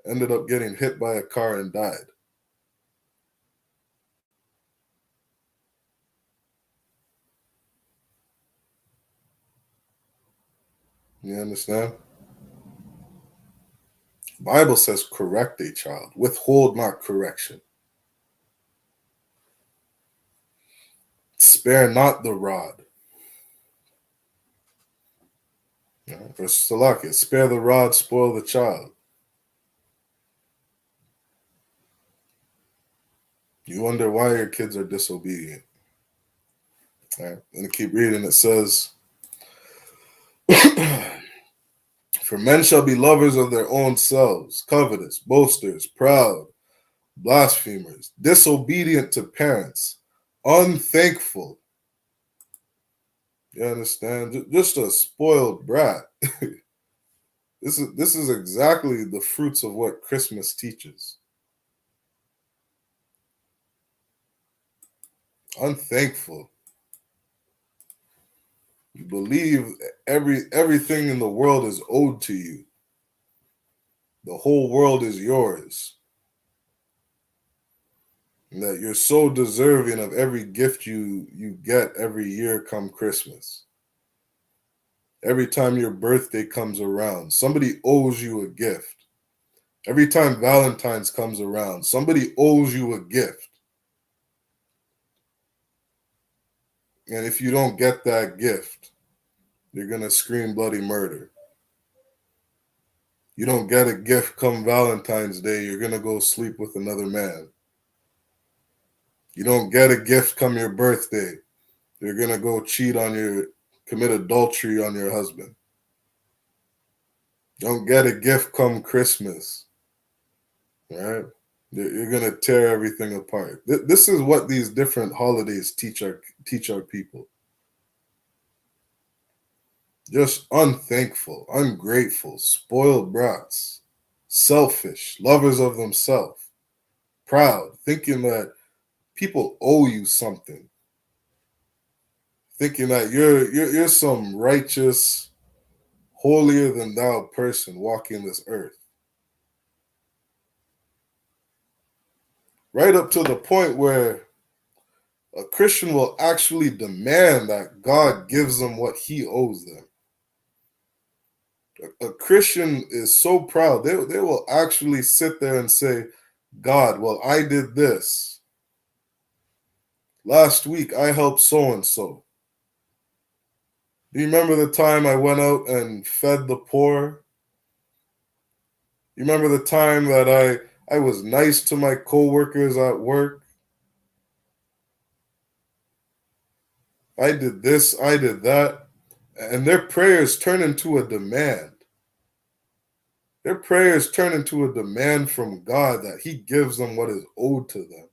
ended up getting hit by a car and died. You understand? The Bible says correct a child. Withhold not correction. Spare not the rod. For Salakia, spare the rod, spoil the child. You wonder why your kids are disobedient. All right, let me keep reading. It says, for men shall be lovers of their own selves, covetous, boasters, proud, blasphemers, disobedient to parents, unthankful. You understand? Just a spoiled brat. This is exactly the fruits of what Christmas teaches. Unthankful. You believe everything in the world is owed to you. The whole world is yours. And that you're so deserving of every gift you get every year come Christmas. Every time your birthday comes around, somebody owes you a gift. Every time Valentine's comes around, somebody owes you a gift. And if you don't get that gift, you're going to scream bloody murder. You don't get a gift come Valentine's Day, you're going to go sleep with another man. You don't get a gift come your birthday, you're going to go commit adultery on your husband. Don't get a gift come Christmas, right? You're going to tear everything apart. This is what these different holidays teach our people. Just unthankful, ungrateful, spoiled brats, selfish, lovers of themselves, proud, thinking that people owe you something, thinking that you're some righteous, holier than thou person walking this earth. Right up to the point where A Christian will actually demand that God gives them what he owes them. A Christian is so proud, they will actually sit there and say, God, well, I did this. Last week, I helped so-and-so. Do you remember the time I went out and fed the poor? You remember the time that I was nice to my coworkers at work? I did this, I did that. And their prayers turn into a demand. Their prayers turn into a demand from God that he gives them what is owed to them.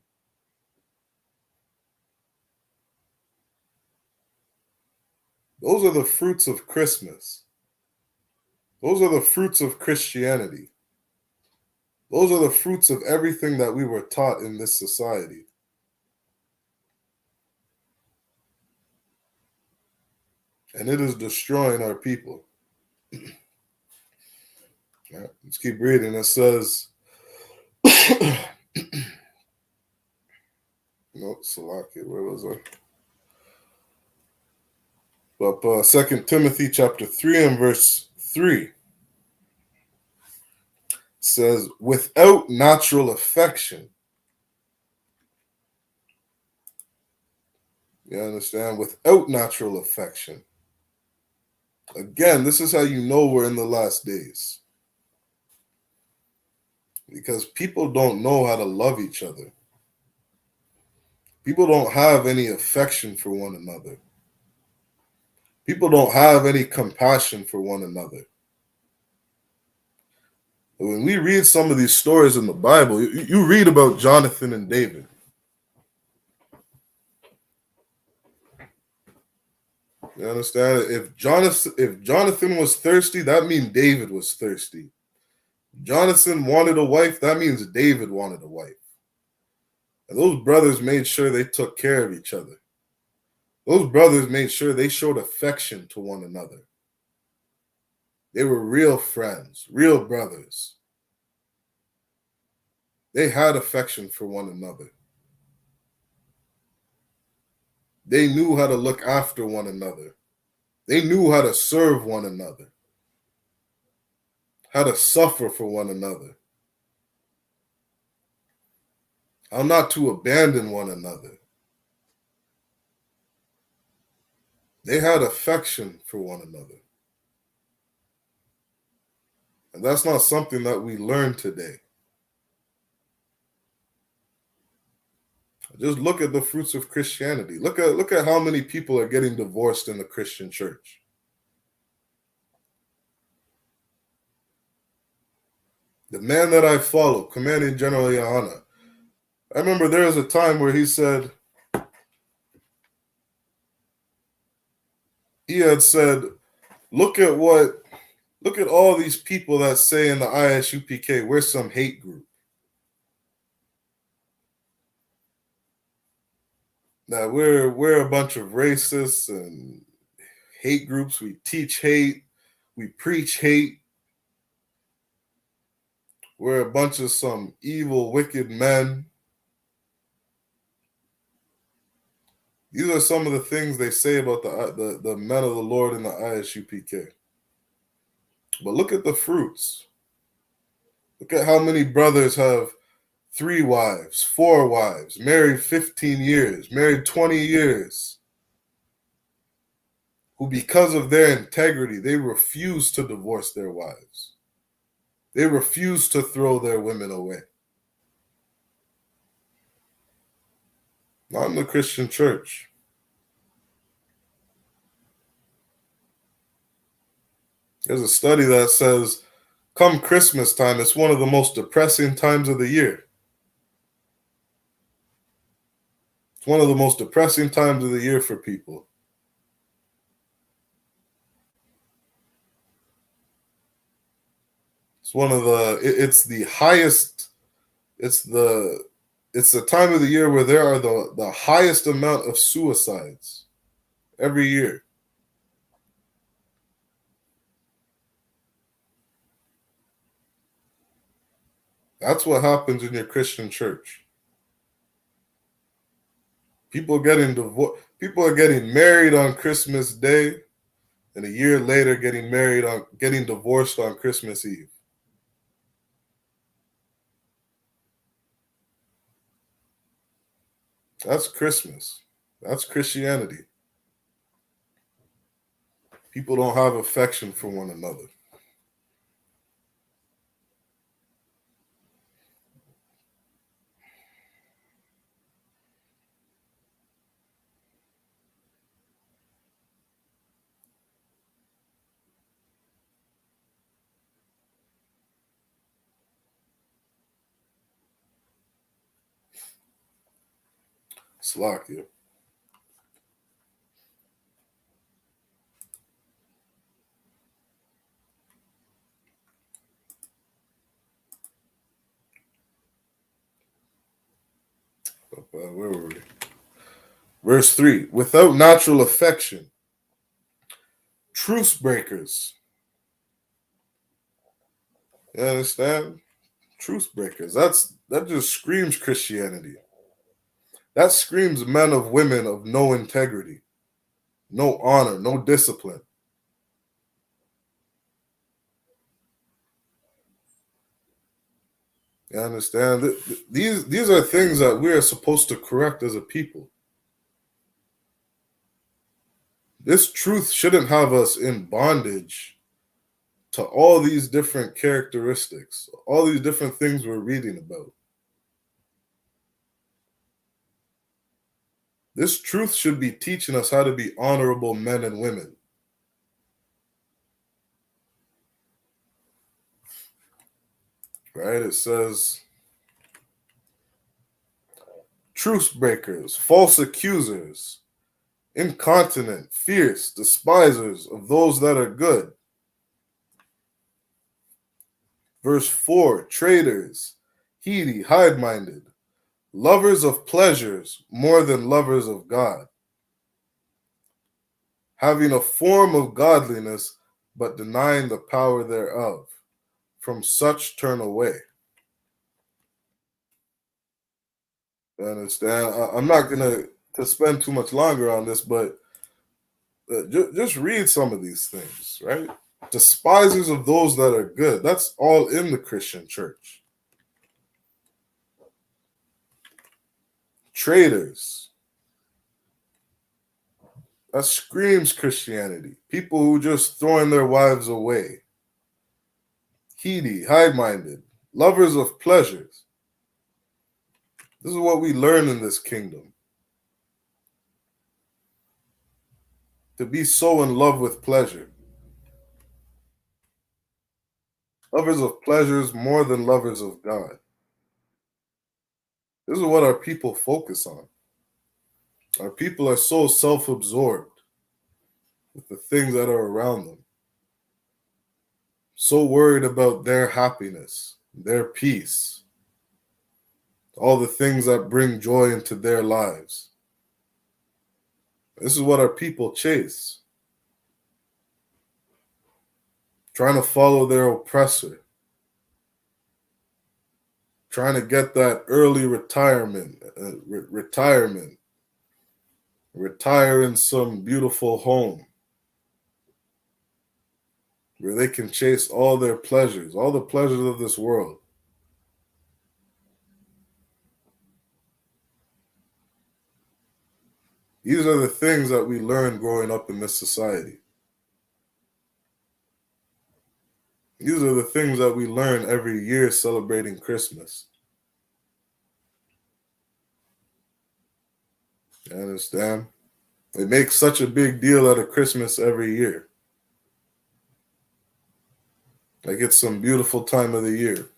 Those are the fruits of Christmas. Those are the fruits of Christianity. Those are the fruits of everything that we were taught in this society. And it is destroying our people. Right, let's keep reading. It says, no, Salaki, where was I? But 2 Timothy chapter 3 and verse 3 says, without natural affection. You understand? Without natural affection. Again, this is how you know we're in the last days. Because people don't know how to love each other. People don't have any affection for one another. People don't have any compassion for one another. When we read some of these stories in the Bible, you read about Jonathan and David. You understand? If Jonathan was thirsty, that means David was thirsty. Jonathan wanted a wife, that means David wanted a wife. And those brothers made sure they took care of each other. Those brothers made sure they showed affection to one another. They were real friends, real brothers. They had affection for one another. They knew how to look after one another. They knew how to serve one another, how to suffer for one another, how not to abandon one another. They had affection for one another. And that's not something that we learn today. Just look at the fruits of Christianity. Look at how many people are getting divorced in the Christian church. The man that I follow, Commanding General YAHANNA, I remember there was a time where he said, look at all these people that say in the I.S.U.P.K, we're some hate group. That we're a bunch of racists and hate groups. We teach hate. We preach hate. We're a bunch of some evil, wicked men. These are some of the things they say about the men of the Lord in the I.S.U.P.K. But look at the fruits. Look at how many brothers have 3 wives, 4 wives, married 15 years, married 20 years, who because of their integrity, they refuse to divorce their wives. They refuse to throw their women away. Not in the Christian church. There's a study that says, come Christmas time, it's one of the most depressing times of the year. It's one of the most depressing times of the year for people. It's the highest, it's the time of the year where there are the highest amount of suicides every year. That's what happens in your Christian church. People getting divorced. People are getting married on Christmas Day, and a year later getting divorced on Christmas Eve. That's Christmas. That's Christianity. People don't have affection for one another. Slovakia. Where were we? Verse 3. Without natural affection, truce breakers. You understand? Truce breakers. That just screams Christianity. That screams men of women of no integrity, no honor, no discipline. You understand? These are things that we are supposed to correct as a people. This truth shouldn't have us in bondage to all these different characteristics, all these different things we're reading about. This truth should be teaching us how to be honorable men and women. Right? It says, truce breakers, false accusers, incontinent, fierce, despisers of those that are good. Verse 4, traitors, heedy, hide-minded, lovers of pleasures more than lovers of God, having a form of godliness, but denying the power thereof. From such turn away. You understand? I'm not going to spend too much longer on this, but just read some of these things, right? Despisers of those that are good. That's all in the Christian church. Traitors. That screams Christianity. People who just throwing their wives away. Heedy, high-minded, lovers of pleasures. This is what we learn in this kingdom. To be so in love with pleasure. Lovers of pleasures more than lovers of God. This is what our people focus on. Our people are so self-absorbed with the things that are around them. So worried about their happiness, their peace, all the things that bring joy into their lives. This is what our people chase. Trying to follow their oppressor. Trying to get that early retirement. Retire in some beautiful home where they can chase all their pleasures, all the pleasures of this world. These are the things that we learn growing up in this society. These are the things that we learn every year celebrating Christmas. You understand? They make such a big deal out of Christmas every year. Like it's some beautiful time of the year.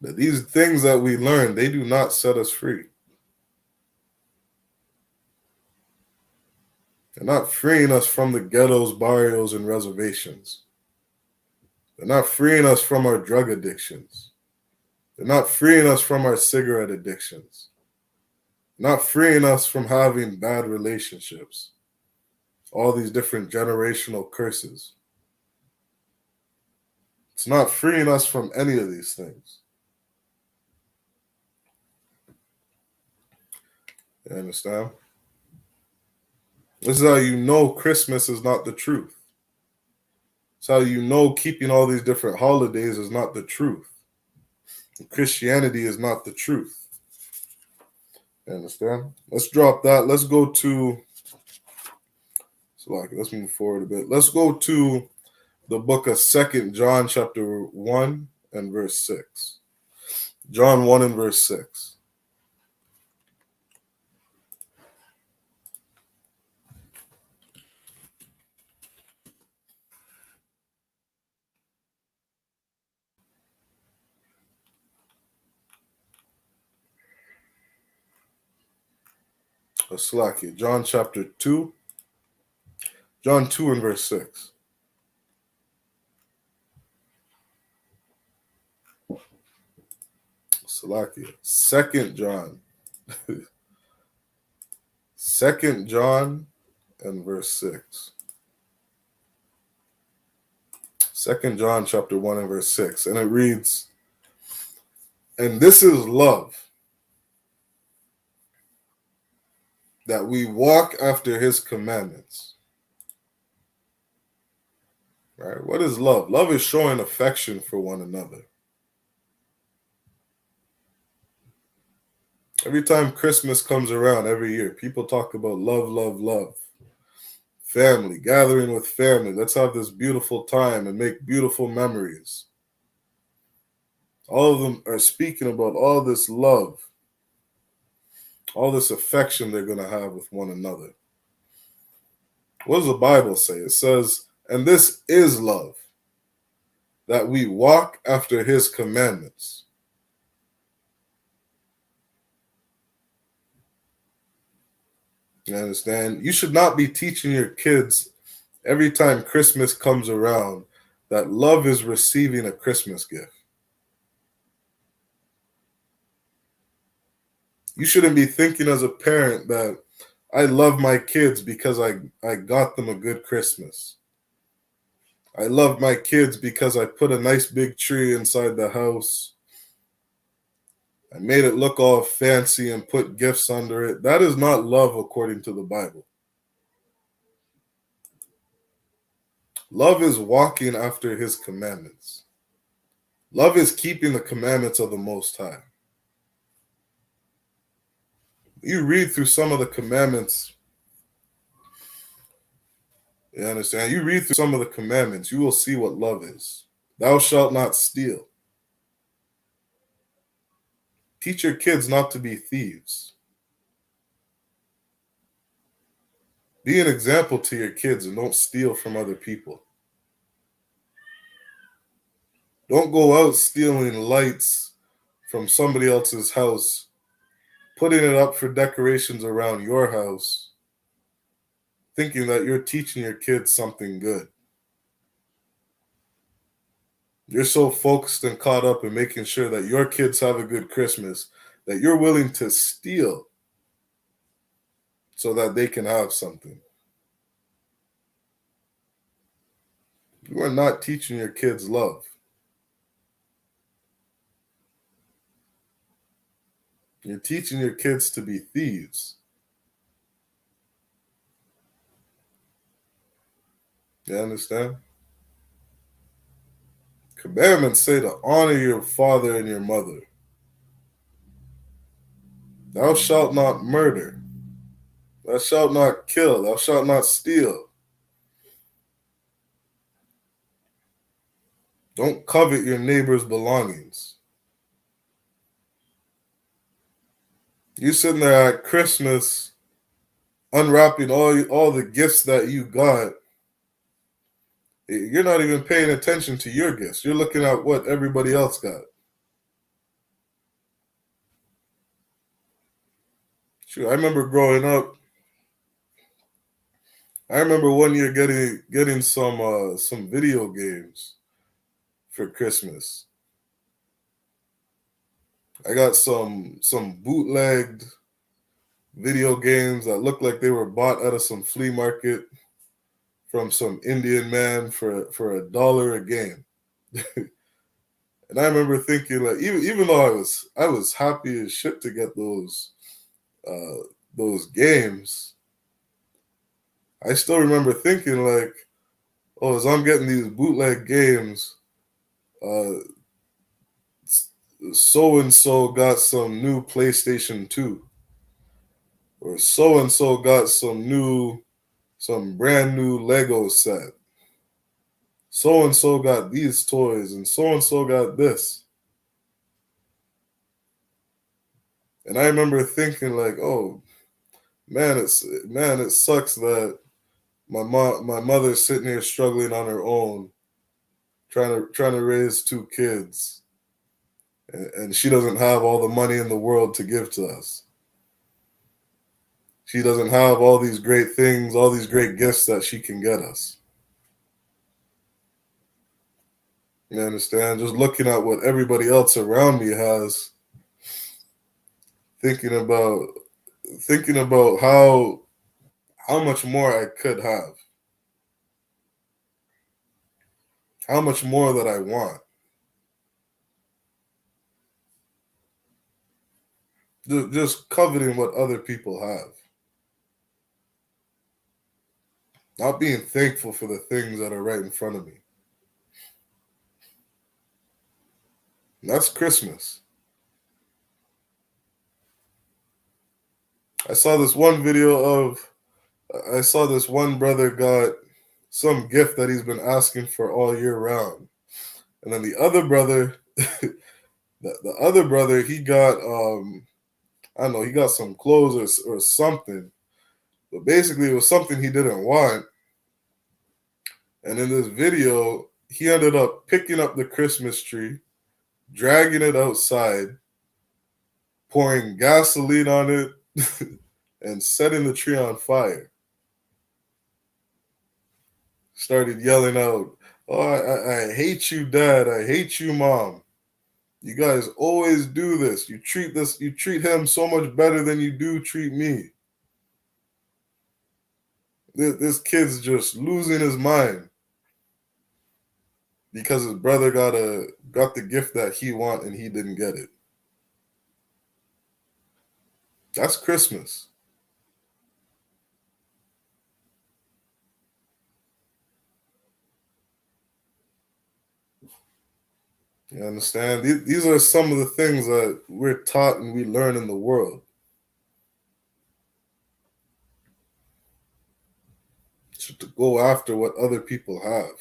But these things that we learn, they do not set us free. They're not freeing us from the ghettos, barrios, and reservations. They're not freeing us from our drug addictions. They're not freeing us from our cigarette addictions. They're not freeing us from having bad relationships. All these different generational curses. It's not freeing us from any of these things. You understand? This is how you know Christmas is not the truth. It's how you know keeping all these different holidays is not the truth. Christianity is not the truth. You understand? Let's drop that. Let's go to, let's move forward a bit. Let's go to the book of 2 John chapter 1 and verse 6. John 1 and verse 6. John chapter 2. John 2 and verse 6. Salakia. 2 John. 2 John and verse 6. 2 John chapter 1 and verse 6. And it reads, and this is love, that we walk after his commandments. Right? What is love? Love is showing affection for one another. Every time Christmas comes around every year, people talk about love, love, love. Family, gathering with family. Let's have this beautiful time and make beautiful memories. All of them are speaking about all this love, all this affection they're going to have with one another. What does the Bible say? It says, and this is love, that we walk after his commandments. You understand? You should not be teaching your kids every time Christmas comes around that love is receiving a Christmas gift. You shouldn't be thinking as a parent that I love my kids because I got them a good Christmas. I love my kids because I put a nice big tree inside the house. I made it look all fancy and put gifts under it. That is not love according to the Bible. Love is walking after his commandments. Love is keeping the commandments of the Most High. You read through some of the commandments. You understand? You read through some of the commandments, you will see what love is. Thou shalt not steal. Teach your kids not to be thieves. Be an example to your kids and don't steal from other people. Don't go out stealing lights from somebody else's house, putting it up for decorations around your house, thinking that you're teaching your kids something good. You're so focused and caught up in making sure that your kids have a good Christmas that you're willing to steal so that they can have something. You are not teaching your kids love. You're teaching your kids to be thieves. You understand? Commandments say to honor your father and your mother. Thou shalt not murder. Thou shalt not kill. Thou shalt not steal. Don't covet your neighbor's belongings. You sitting there at Christmas unwrapping all the gifts that you got. You're not even paying attention to your gifts. You're looking at what everybody else got. Sure, I remember growing up. I remember one year getting some video games for Christmas. I got some bootlegged video games that looked like they were bought out of some flea market from some Indian man for $1 a game. And I remember thinking, like, even though I was happy as shit to get those games, I still remember thinking like, oh, as I'm getting these bootleg games, so and so got some new PlayStation 2, or so and so got some brand new Lego set. So and so got these toys, and so got this. And I remember thinking like, oh man, it sucks that my mother's sitting here struggling on her own, trying to raise two kids, and she doesn't have all the money in the world to give to us. She doesn't have all these great things, all these great gifts that she can get us. You understand? Just looking at what everybody else around me has, thinking about how much more I could have, how much more that I want. Just coveting what other people have, not being thankful for the things that are right in front of me. And that's Christmas. I saw this one brother got some gift that he's been asking for all year round. And then the other brother, the other brother, he got, I don't know, he got some clothes or something. But basically, it was something he didn't want. And in this video, he ended up picking up the Christmas tree, dragging it outside, pouring gasoline on it, and setting the tree on fire. Started yelling out, "Oh, I hate you, Dad. I hate you, Mom. You guys always do this. You treat him so much better than you do treat me." This kid's just losing his mind because his brother got the gift that he want and he didn't get it. That's Christmas. You understand? These are some of the things that we're taught and we learn in the world. To go after what other people have.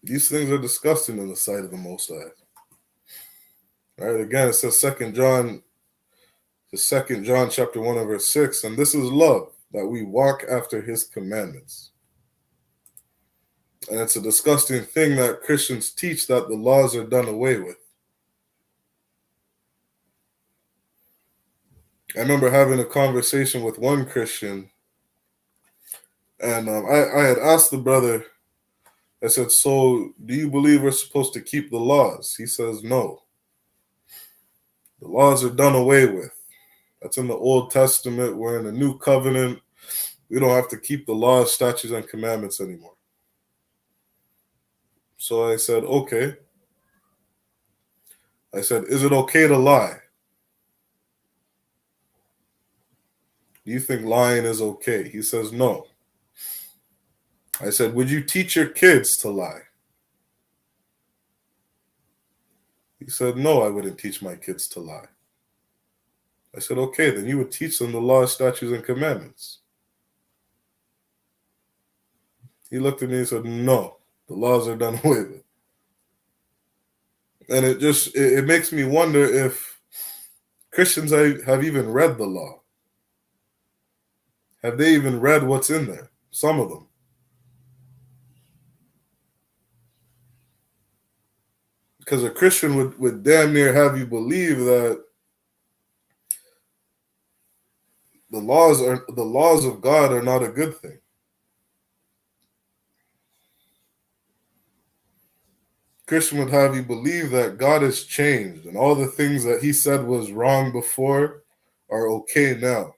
These things are disgusting in the sight of the Most High. All right, again, it says Second John chapter 1 and verse 6, and this is love, that we walk after his commandments. And it's a disgusting thing that Christians teach that the laws are done away with. I remember having a conversation with one Christian, and I had asked the brother, I said, so do you believe we're supposed to keep the laws? He says, no. The laws are done away with. That's in the Old Testament. We're in the New Covenant. We don't have to keep the laws, statutes, and commandments anymore. So I said, okay. I said, is it okay to lie? Do you think lying is okay? He says, no. I said, would you teach your kids to lie? He said, no, I wouldn't teach my kids to lie. I said, okay, then you would teach them the laws, statutes, and commandments. He looked at me and said, no, the laws are done away with. And it makes me wonder if Christians have even read the law. Have they even read what's in there? Some of them. Because a Christian would damn near have you believe that the laws of God are not a good thing. Christian would have you believe that God has changed and all the things that he said was wrong before are okay now.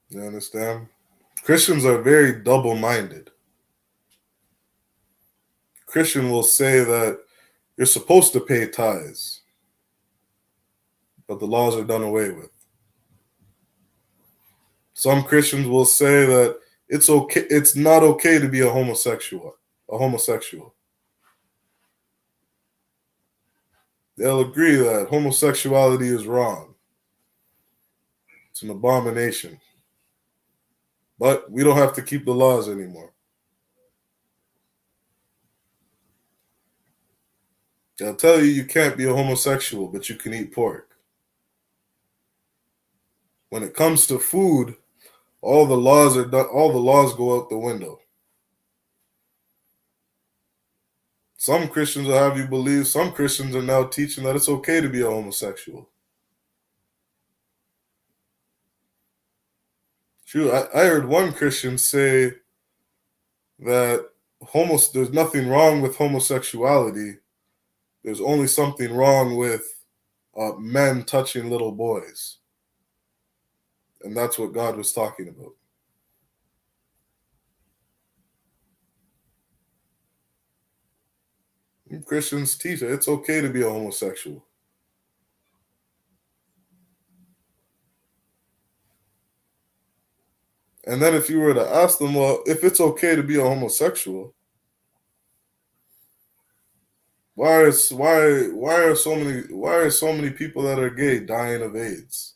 You understand? Christians are very double-minded. Christian will say that you're supposed to pay tithes, but the laws are done away with. Some Christians will say that it's okay, it's not okay to be a homosexual. They'll agree that homosexuality is wrong. It's an abomination. But we don't have to keep the laws anymore. They'll tell you can't be a homosexual, but you can eat pork. When it comes to food, all the laws go out the window. Some Christians will have you believe, some Christians are now teaching that it's okay to be a homosexual. True, I heard one Christian say that there's nothing wrong with homosexuality. There's only something wrong with men touching little boys. And that's what God was talking about. Christians teach it. It's okay to be a homosexual. And then if you were to ask them, well, if it's okay to be a homosexual, why are so many people that are gay dying of AIDS,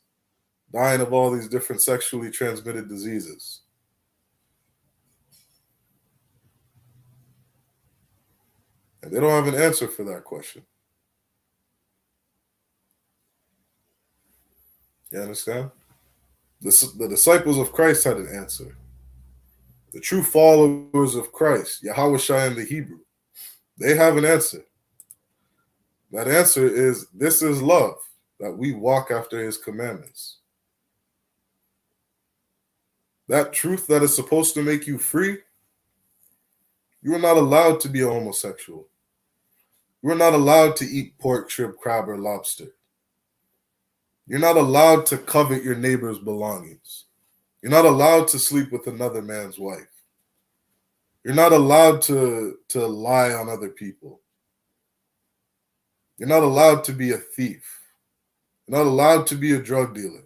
dying of all these different sexually transmitted diseases? And they don't have an answer for that question. You understand? The disciples of Christ had an answer. The true followers of Christ, Yahweh in the Hebrew, they have an answer. That answer is, this is love, that we walk after his commandments. That truth that is supposed to make you free, you are not allowed to be a homosexual. You are not allowed to eat pork, shrimp, crab, or lobster. You're not allowed to covet your neighbor's belongings. You're not allowed to sleep with another man's wife. You're not allowed to lie on other people. You're not allowed to be a thief. You're not allowed to be a drug dealer.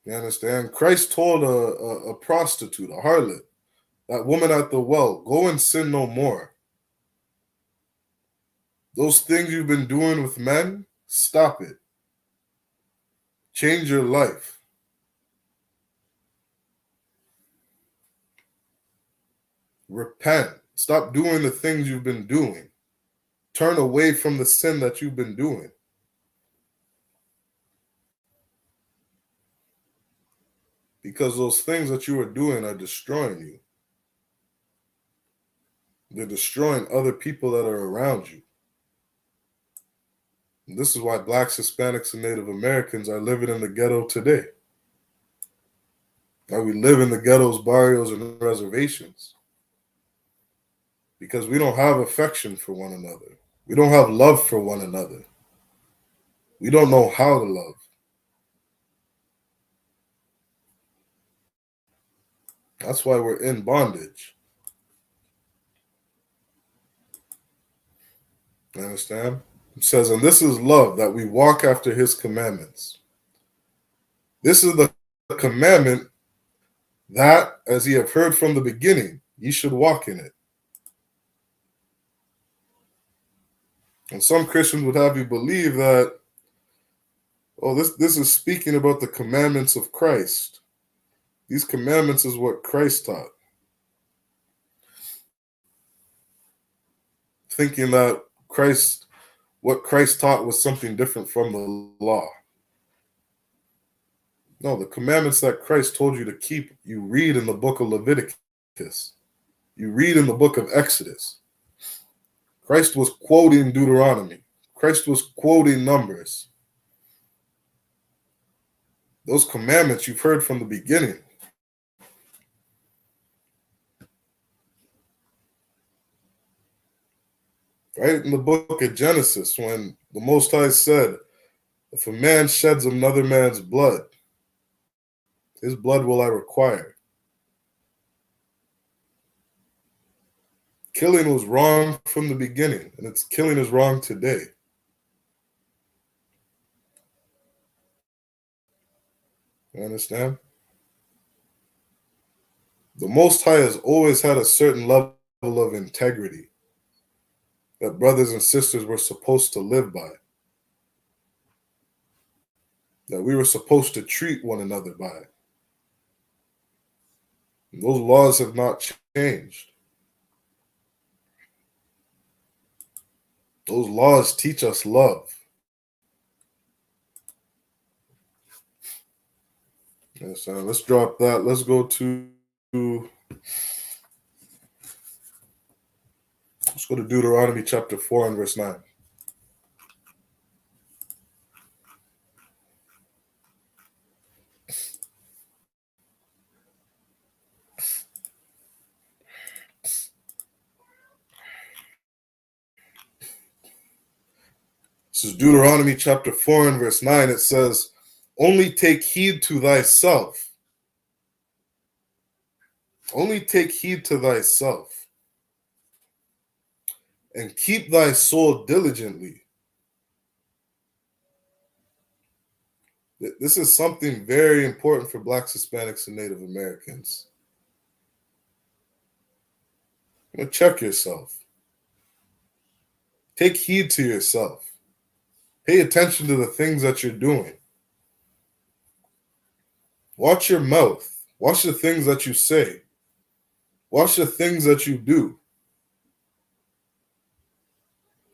You understand? Christ told a prostitute, a harlot, that woman at the well, go and sin no more. Those things you've been doing with men, stop it. Change your life. Repent. Stop doing the things you've been doing. Turn away from the sin that you've been doing. Because those things that you are doing are destroying you. They're destroying other people that are around you. And this is why Blacks, Hispanics, and Native Americans are living in the ghetto today. Why we live in the ghettos, barrios, and reservations. Because we don't have affection for one another. We don't have love for one another. We don't know how to love. That's why we're in bondage. You understand? It says, and this is love, that we walk after his commandments. This is the commandment that, as ye have heard from the beginning, ye should walk in it. And some Christians would have you believe that, oh, this is speaking about the commandments of Christ. These commandments is what Christ taught. Thinking that what Christ taught was something different from the law. No, the commandments that Christ told you to keep, you read in the book of Leviticus. You read in the book of Exodus. Christ was quoting Deuteronomy. Christ was quoting Numbers. Those commandments you've heard from the beginning. Right in the book of Genesis, when the Most High said, if a man sheds another man's blood, his blood will I require. Killing was wrong from the beginning, and it's killing is wrong today. You understand? The Most High has always had a certain level of integrity that brothers and sisters were supposed to live by, that we were supposed to treat one another by. And those laws have not changed. Those laws teach us love. Yes, let's drop that. Let's go to Deuteronomy chapter 4 and verse 9. This is Deuteronomy chapter 4 and verse 9. It says, only take heed to thyself. Only take heed to thyself, and keep thy soul diligently. This is something very important for Blacks, Hispanics, and Native Americans. Check yourself. Take heed to yourself. Pay attention to the things that you're doing. Watch your mouth. Watch the things that you say. Watch the things that you do.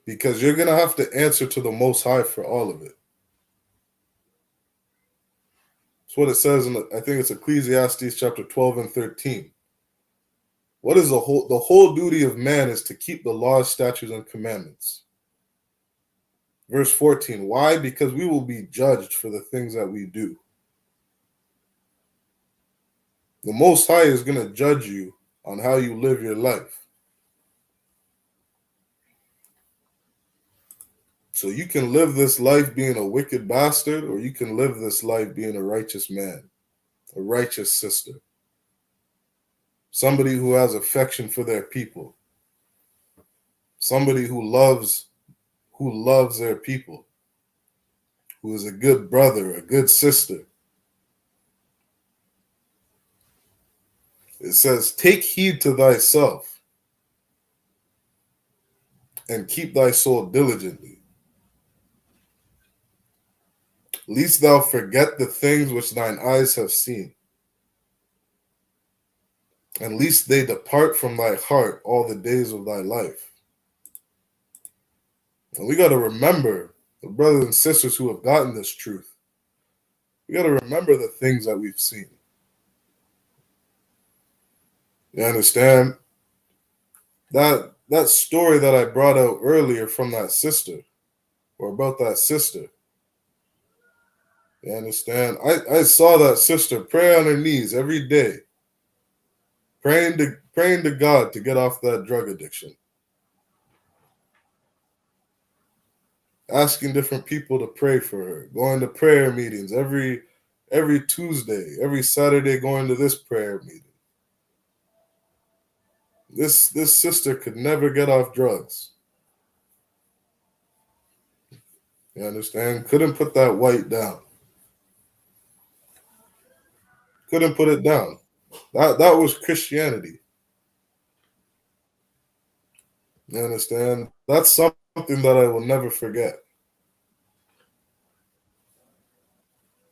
Because you're going to have to answer to the Most High for all of it. That's what it says in, I think it's Ecclesiastes chapter 12 and 13. What is the whole duty of man is to keep the laws, statutes, and commandments. Verse 14, why? Because we will be judged for the things that we do. The Most High is going to judge you on how you live your life. So you can live this life being a wicked bastard, or you can live this life being a righteous man, a righteous sister, somebody who has affection for their people, somebody who loves their people, who is a good brother, a good sister. It says, take heed to thyself and keep thy soul diligently, lest thou forget the things which thine eyes have seen, and lest they depart from thy heart all the days of thy life. And we got to remember, the brothers and sisters who have gotten this truth, we got to remember the things that we've seen. You understand? That story that I brought out earlier from that sister, or about that sister, you understand? I saw that sister pray on her knees every day, praying to God to get off that drug addiction, asking different people to pray for her, going to prayer meetings every Tuesday, every Saturday, going to this prayer meeting. This sister could never get off drugs. You understand? Couldn't put that white down. Couldn't put it down. That was Christianity. You understand? That's something that I will never forget.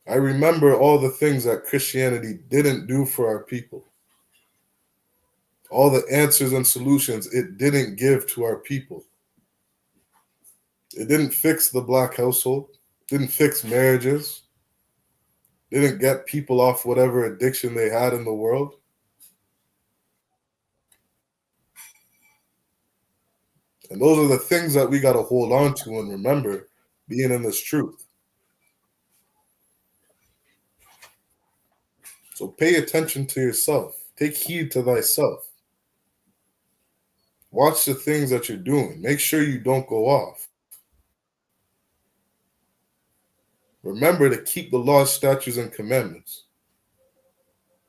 I remember all the things that Christianity didn't do for our people. All the answers and solutions it didn't give to our people. It didn't fix the Black household. Didn't fix marriages. Didn't get people off whatever addiction they had in the world. And those are the things that we got to hold on to and remember being in this truth. So pay attention to yourself. Take heed to thyself. Watch the things that you're doing. Make sure you don't go off. Remember to keep the laws, statutes, and commandments,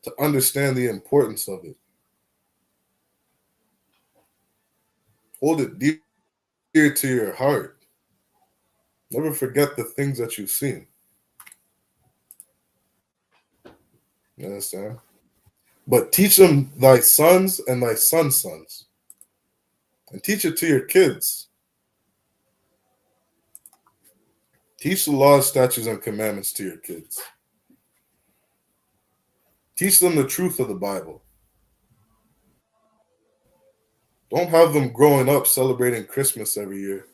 to understand the importance of it. Hold it dear to your heart. Never forget the things that you've seen. You understand? But teach them thy sons and thy sons' sons. And teach it to your kids. Teach the laws, statutes, and commandments to your kids. Teach them the truth of the Bible. Don't have them growing up celebrating Christmas every year,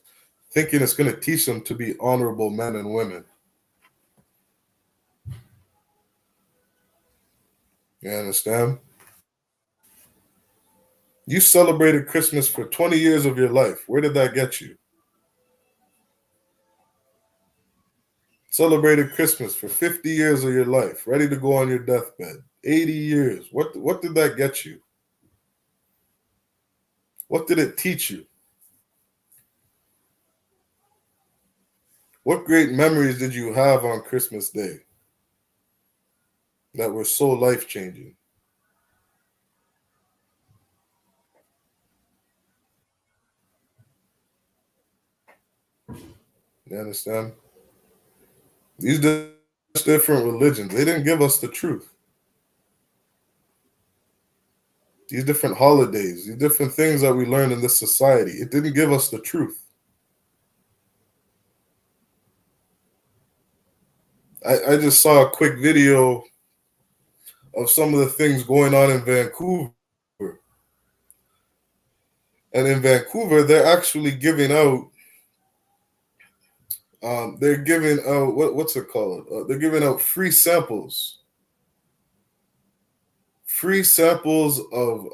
thinking it's going to teach them to be honorable men and women. You understand? You celebrated Christmas for 20 years of your life. Where did that get you? Celebrated Christmas for 50 years of your life, ready to go on your deathbed. 80 years. What did that get you? What did it teach you? What great memories did you have on Christmas Day that were so life-changing? You understand? These different religions, they didn't give us the truth. These different holidays, these different things that we learn in this society, it didn't give us the truth. I just saw a quick video of some of the things going on in Vancouver. And in Vancouver, they're actually giving out, they're giving out, what's it called? They're giving out free samples. Free samples of,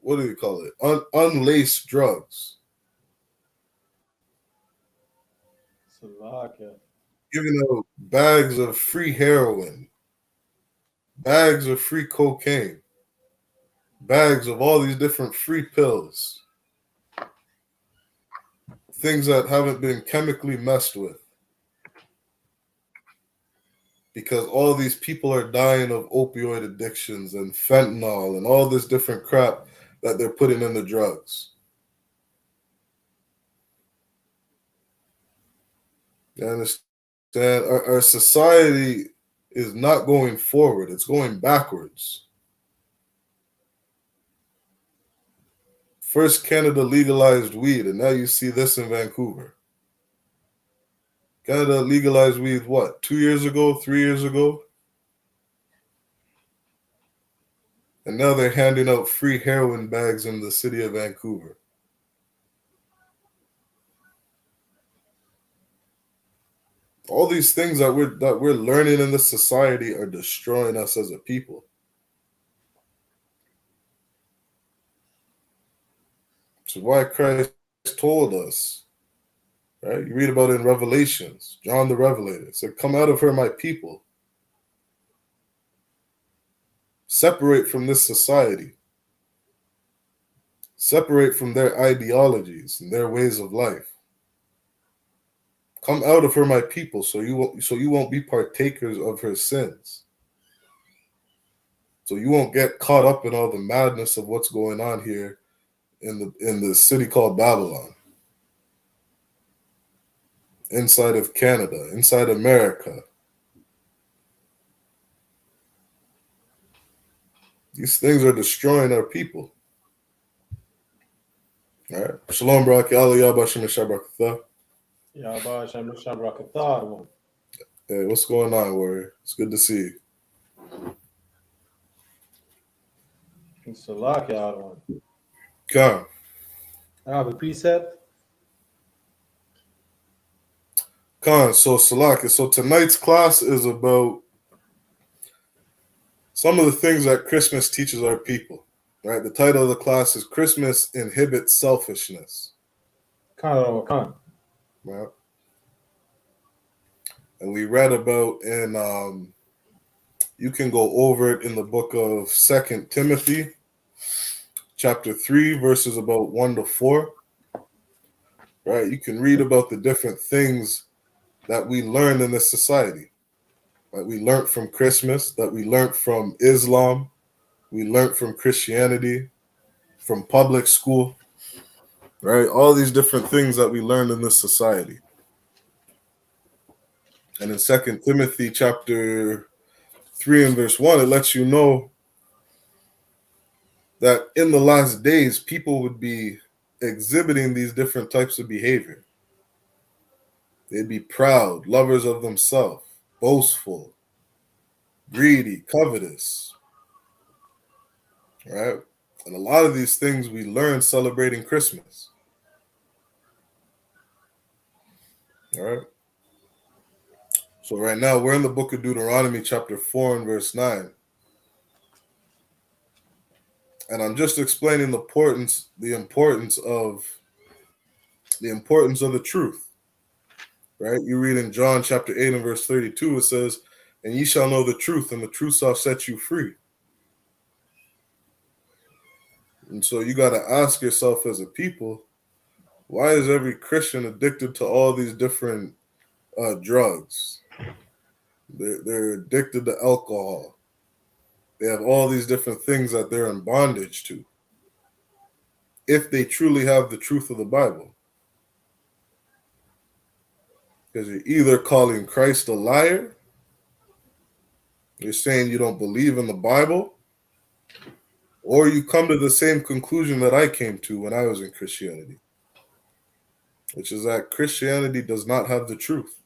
what do you call it? Unlaced drugs. Giving out bags of free heroin, bags of free cocaine, bags of all these different free pills, things that haven't been chemically messed with. Because all these people are dying of opioid addictions and fentanyl and all this different crap that they're putting in the drugs. You understand? Our society is not going forward. It's going backwards. First, Canada legalized weed, and now you see this in Vancouver. Canada legalized weed, what, 2 years ago, 3 years ago? And now they're handing out free heroin bags in the city of Vancouver. All these things that we're learning in this society are destroying us as a people. Which is why Christ told us, right? You read about it in Revelations, John the Revelator said, "Come out of her, my people. Separate from this society. Separate from their ideologies and their ways of life. Come out of her, my people, so you won't be partakers of her sins. So you won't get caught up in all the madness of what's going on here in the city called Babylon. Inside of Canada, inside America. These things are destroying our people." All right. Shalom, Baraki Ali, Yabashim Shabrakatha. Hey, what's going on, warrior? It's good to see you. Come. I have a precept. Khan, so Salaki, so tonight's class is about some of the things that Christmas teaches our people. Right? The title of the class is Christmas Inhibits Selfishness. Khan. Right? And we read about in you can go over it in the book of 2 Timothy, chapter 3, verses about 1 to 4. Right? You can read about the different things that we learned in this society. Right? We learned from Christmas, that we learned from Islam, we learned from Christianity, from public school. right? All these different things that we learned in this society. And in 2 Timothy chapter 3 and verse 1, it lets you know that in the last days, people would be exhibiting these different types of behavior. They'd be proud, lovers of themselves, boastful, greedy, covetous, right? And a lot of these things we learn celebrating Christmas, all right? So right now we're in the book of Deuteronomy chapter 4 and verse 9. And I'm just explaining the importance of the truth, right? You read in John chapter 8 and verse 32, it says, "And ye shall know the truth, and the truth shall set you free." And so you got to ask yourself as a people, why is every Christian addicted to all these different drugs? They're addicted to alcohol. They have all these different things that they're in bondage to. If they truly have the truth of the Bible. Because you're either calling Christ a liar, you're saying you don't believe in the Bible, or you come to the same conclusion that I came to when I was in Christianity, which is that Christianity does not have the truth.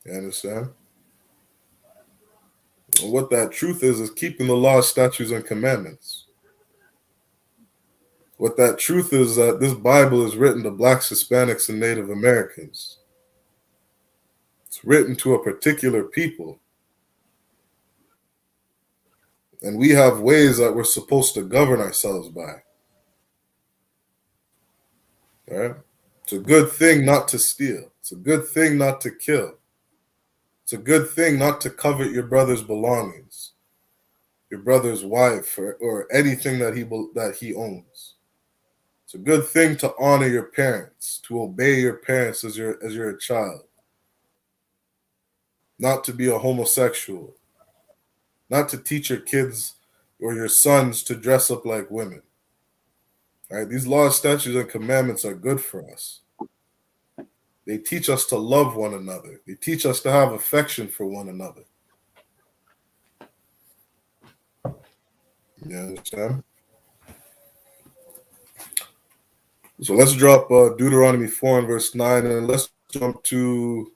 You understand? And what that truth is keeping the laws, statutes, and commandments. What that truth is that this Bible is written to Blacks, Hispanics, and Native Americans. It's written to a particular people. And we have ways that we're supposed to govern ourselves by. All right? It's a good thing not to steal. It's a good thing not to kill. It's a good thing not to covet your brother's belongings, your brother's wife, or anything that he owns. It's a good thing to honor your parents, to obey your parents as you're a child, not to be a homosexual, not to teach your kids or your sons to dress up like women. All right? These laws, statutes, and commandments are good for us. They teach us to love one another. They teach us to have affection for one another. You understand? So let's drop Deuteronomy 4 and verse 9, and let's jump to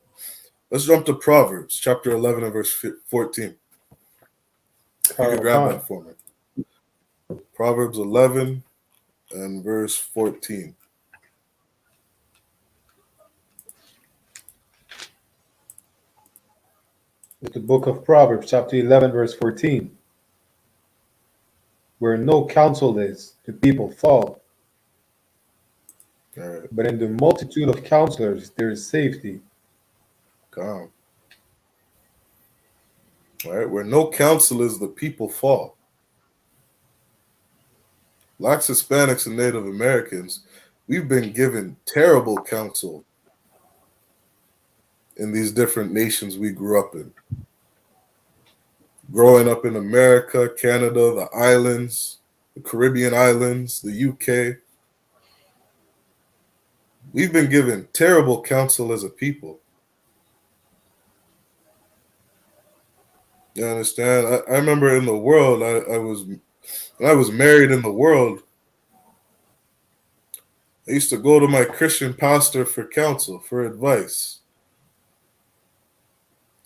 Proverbs chapter 11 and verse 14. You can grab that for me. Proverbs 11 and verse 14. The book of Proverbs, chapter 11, verse 14. Where no counsel is, the people fall. All right. But in the multitude of counselors, there is safety. Calm. All right. Where no counsel is, the people fall. Blacks, Hispanics, and Native Americans, we've been given terrible counsel in these different nations we grew up in. Growing up in America, Canada, the islands, the Caribbean islands, the UK, we've been given terrible counsel as a people. You understand? I remember in the world, when I was married in the world, I used to go to my Christian pastor for counsel, for advice.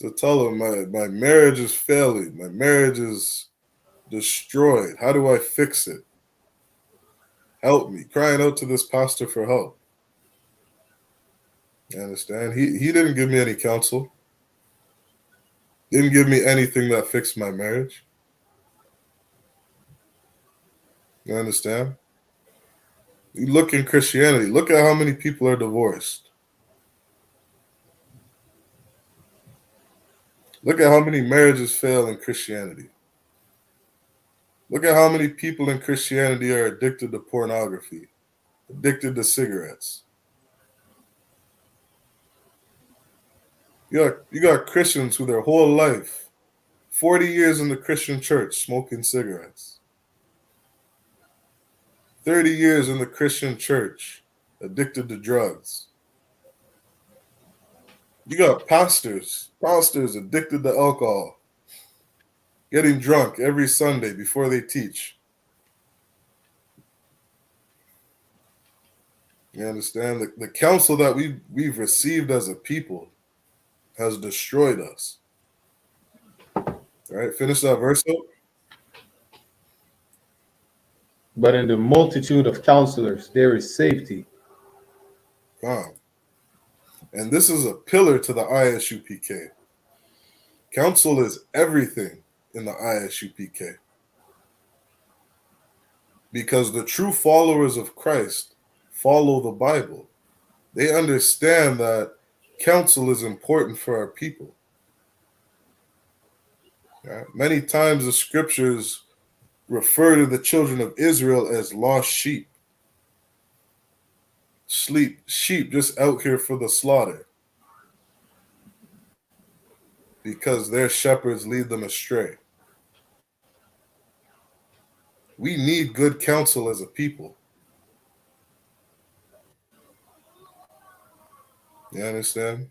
To tell him my marriage is failing, my marriage is destroyed. How do I fix it? Help me. Crying out to this pastor for help. You understand? He didn't give me any counsel. Didn't give me anything that fixed my marriage. You understand? You look in Christianity, look at how many people are divorced. Look at how many marriages fail in Christianity. Look at how many people in Christianity are addicted to pornography, addicted to cigarettes. You got Christians who their whole life, 40 years in the Christian church, smoking cigarettes. 30 years in the Christian church, addicted to drugs. You got pastors addicted to alcohol, getting drunk every Sunday before they teach. You understand? The counsel that we've received as a people has destroyed us. All right, finish that verse up. But in the multitude of counselors there is safety. And this is a pillar to the I.S.U.P.K. Counsel is everything in the I.S.U.P.K. Because the true followers of Christ follow the Bible. They understand that counsel is important for our people. Right? Many times the scriptures refer to the children of Israel as lost sheep. Sheep just out here for the slaughter because their shepherds lead them astray. We need good counsel as a people. You understand?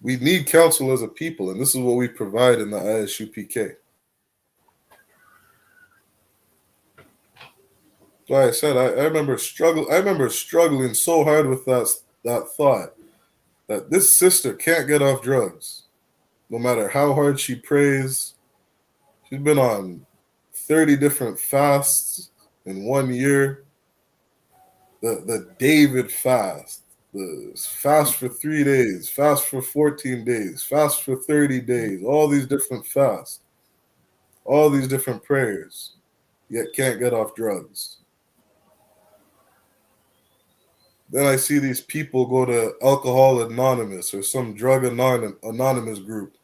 We need counsel as a people, and this is what we provide in the I.S.U.P.K. Like I said, I remember struggling so hard with that thought that this sister can't get off drugs, no matter how hard she prays. She's been on 30 different fasts in 1 year. The David fast, the fast for 3 days, fast for 14 days, fast for 30 days, all these different fasts, all these different prayers, yet can't get off drugs. Then I see these people go to Alcohol Anonymous or some drug anonymous group.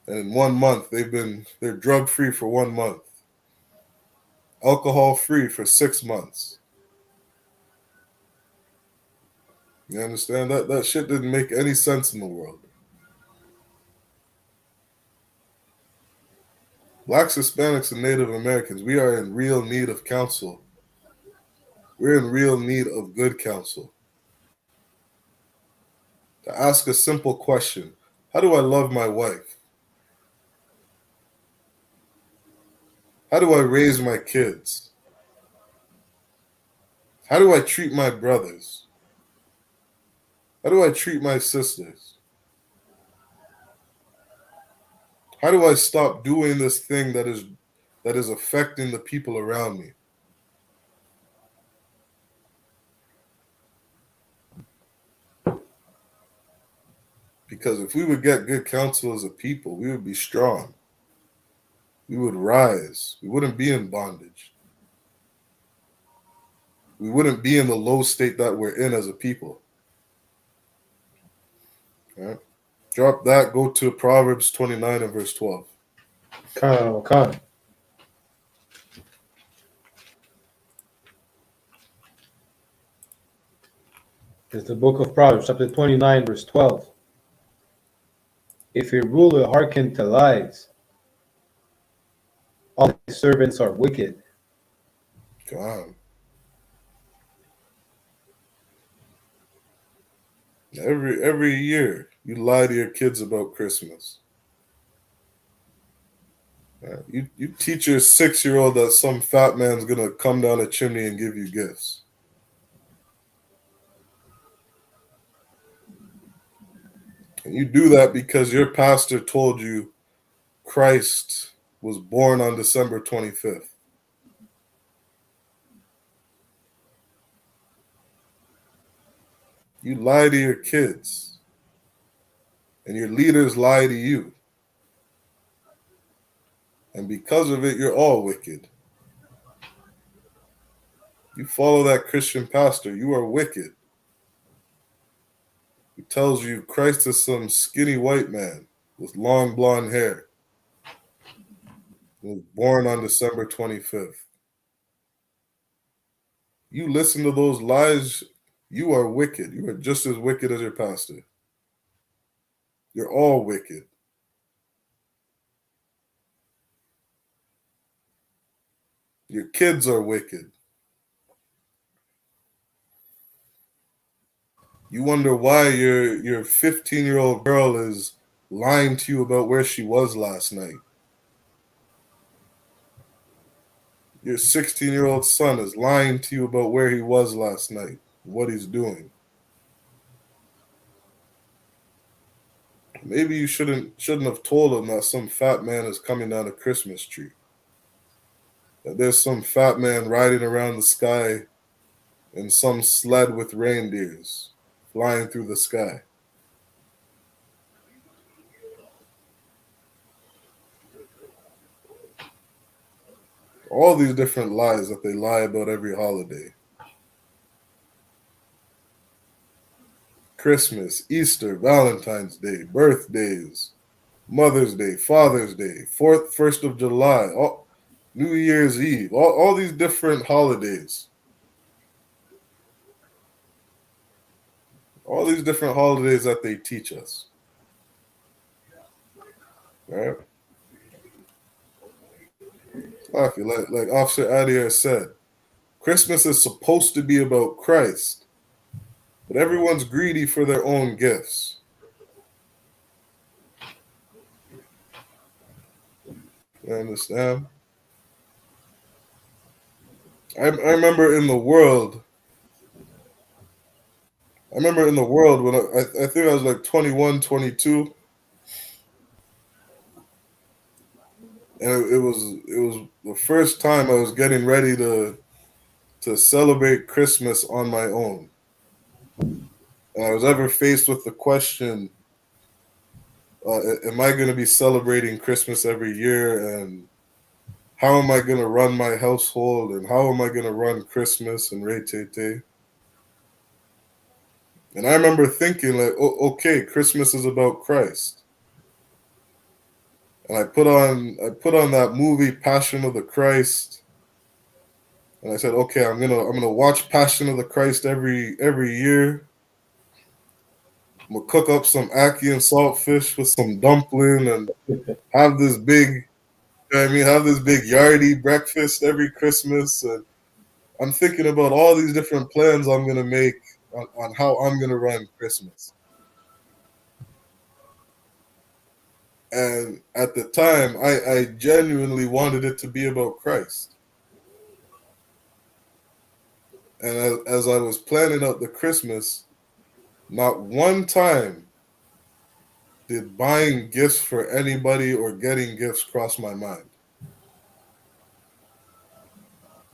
And in 1 month, they're drug free for 1 month, alcohol free for 6 months. You understand? That shit didn't make any sense in the world. Blacks, Hispanics, and Native Americans, we are in real need of counsel. We're in real need of good counsel. To ask a simple question, how do I love my wife? How do I raise my kids? How do I treat my brothers? How do I treat my sisters? How do I stop doing this thing that is affecting the people around me? Because if we would get good counsel as a people, we would be strong. We would rise. We wouldn't be in bondage. We wouldn't be in the low state that we're in as a people. All right? Drop that, go to Proverbs 29 and verse 12. Khan. It's the book of Proverbs, chapter 29, verse 12. If a ruler hearken to lies, all his servants are wicked. God. Every year, you lie to your kids about Christmas. You teach your 6-year-old that some fat man's going to come down a chimney and give you gifts. And you do that because your pastor told you Christ was born on December 25th. You lie to your kids, and your leaders lie to you. And because of it, you're all wicked. You follow that Christian pastor, you are wicked. He tells you Christ is some skinny white man with long blonde hair. He was born on December 25th. You listen to those lies, you are wicked. You are just as wicked as your pastor. You're all wicked. Your kids are wicked. You wonder why your 15-year-old girl is lying to you about where she was last night. Your 16-year-old son is lying to you about where he was last night, what he's doing. Maybe you shouldn't have told him that some fat man is coming down a Christmas tree. That there's some fat man riding around the sky in some sled with reindeers flying through the sky. All these different lies that they lie about every holiday. Christmas, Easter, Valentine's Day, birthdays, Mother's Day, Father's Day, 1st of July, New Year's Eve, all these different holidays. All these different holidays that they teach us. Right? Like Officer Adair said, Christmas is supposed to be about Christ, but everyone's greedy for their own gifts. You understand? I remember in the world. I remember in the world when I think I was like 21, 22, and it was the first time I was getting ready to celebrate Christmas on my own. And I was ever faced with the question, am I going to be celebrating Christmas every year? And how am I going to run my household? And how am I going to run Christmas and Rei-Tei-Tei? And I remember thinking like, oh, okay, Christmas is about Christ. And I put on that movie Passion of the Christ. And I said, okay, I'm gonna watch Passion of the Christ every year. I'm gonna cook up some ackee and saltfish with some dumpling and have this big, you know what I mean, have this big yardie breakfast every Christmas. And I'm thinking about all these different plans I'm gonna make on how I'm gonna run Christmas. And at the time, I genuinely wanted it to be about Christ. And as I was planning out the Christmas, not one time did buying gifts for anybody or getting gifts cross my mind.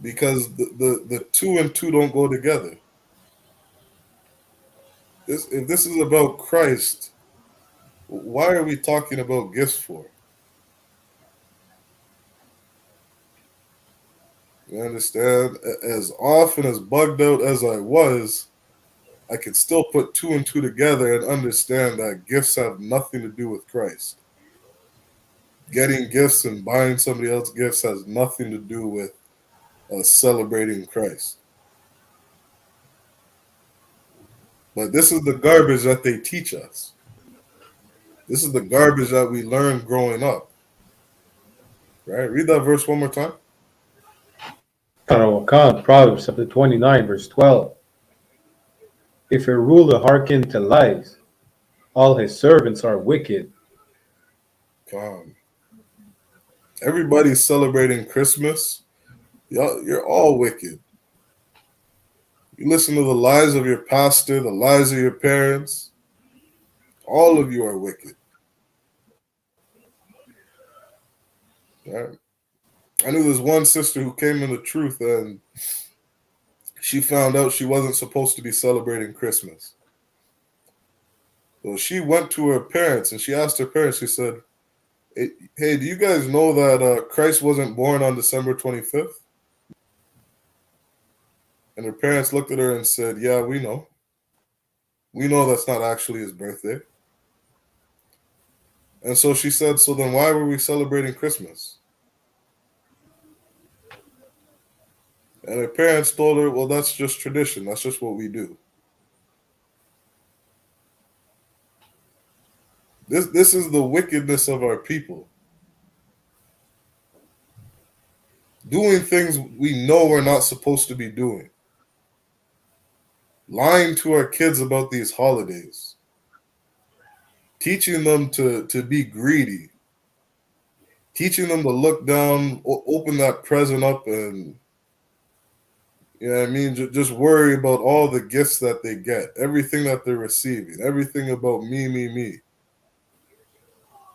Because the two and two don't go together. If this is about Christ, why are we talking about gifts for? You understand? As often as bugged out as I was, I could still put two and two together and understand that gifts have nothing to do with Christ. Getting gifts and buying somebody else gifts has nothing to do with celebrating Christ. But this is the garbage that they teach us. This is the garbage that we learned growing up. Right? Read that verse one more time. Proverbs chapter 29, verse 12. If a ruler hearken to lies, all his servants are wicked. Everybody's celebrating Christmas. You're all wicked. You listen to the lies of your pastor, the lies of your parents. All of you are wicked. Right? I knew this one sister who came in the truth and she found out she wasn't supposed to be celebrating Christmas. So she went to her parents and she asked her parents, she said, hey, do you guys know that Christ wasn't born on December 25th? And her parents looked at her and said, yeah, we know. We know that's not actually his birthday. And so she said, so then why were we celebrating Christmas? And her parents told her, well, that's just tradition. That's just what we do. This is the wickedness of our people. doing things we know we're not supposed to be doing, lying to our kids about these holidays, teaching them to be greedy, teaching them to look down, open that present up, and you know what I mean, just worry about all the gifts that they get, everything that they're receiving, everything about me.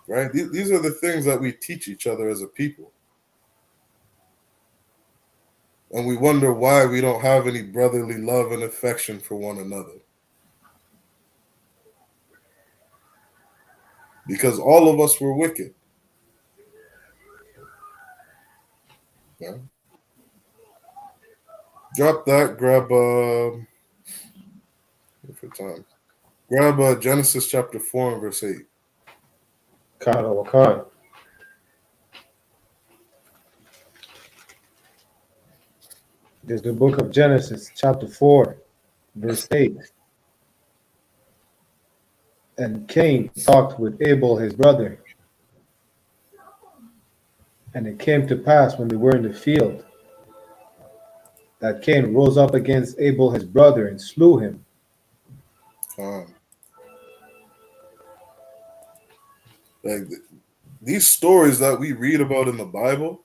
Right? These are the things that we teach each other as a people. And we wonder why we don't have any brotherly love and affection for one another. Because all of us were wicked. Yeah. Drop that, grab for time. Grab Genesis chapter 4 and verse 8. Kana wakan. There's the book of Genesis, chapter 4, verse 8. And Cain talked with Abel his brother. And it came to pass when they were in the field that Cain rose up against Abel his brother and slew him. Like these stories that we read about in the Bible,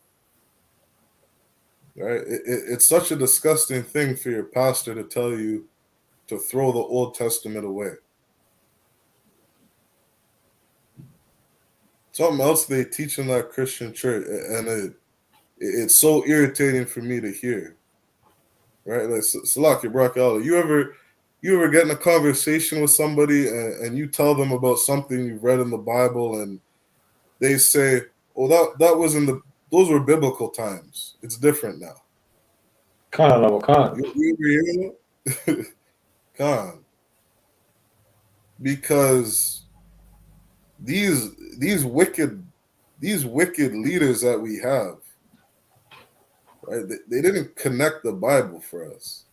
right? It's such a disgusting thing for your pastor to tell you to throw the Old Testament away. Something else they teach in that Christian church, and it's so irritating for me to hear. Right? Like Salaki Brakala, you ever get in a conversation with somebody and you tell them about something you've read in the Bible and they say, "Oh, that was those were biblical times. It's different now." Kana wakan. You ever hear that? Khan. Because these wicked leaders that we have, right? They didn't connect the Bible for us.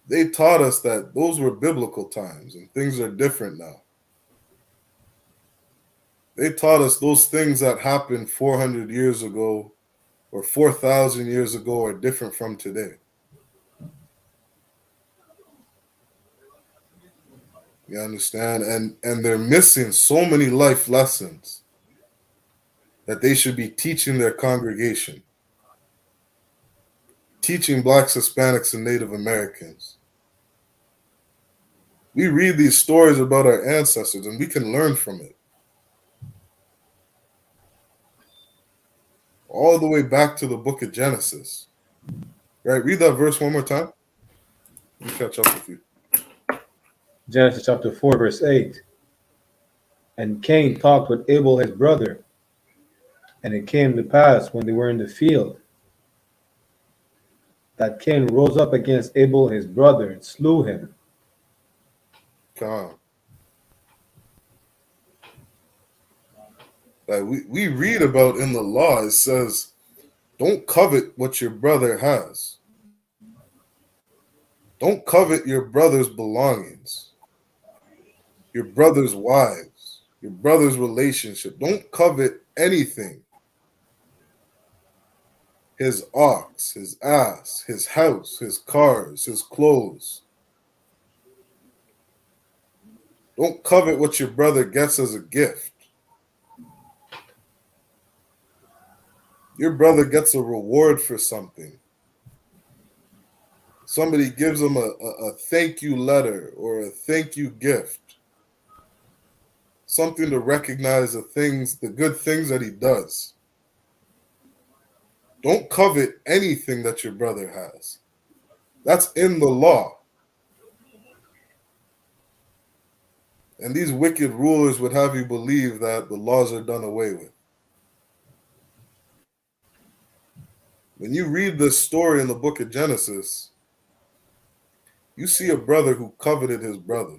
They taught us that those were biblical times and things are different now. They taught us those things that happened 400 years ago or 4,000 years ago are different from today. You understand? And they're missing so many life lessons that they should be teaching their congregation, teaching Blacks, Hispanics, and Native Americans. We read these stories about our ancestors and we can learn from it. All the way back to the book of Genesis. Right? Read that verse one more time. Let me catch up with you. Genesis chapter 4, verse 8. And Cain talked with Abel his brother. And it came to pass when they were in the field that Cain rose up against Abel his brother and slew him. Calm. Like we read about in the law, it says, don't covet what your brother has. Don't covet your brother's belongings, your brother's wives, your brother's relationship. Don't covet anything. His ox, his ass, his house, his cars, his clothes. Don't covet what your brother gets as a gift. Your brother gets a reward for something. Somebody gives him a thank you letter or a thank you gift. Something to recognize the good things that he does. Don't covet anything that your brother has. That's in the law. And these wicked rulers would have you believe that the laws are done away with. When you read this story in the book of Genesis, you see a brother who coveted his brother,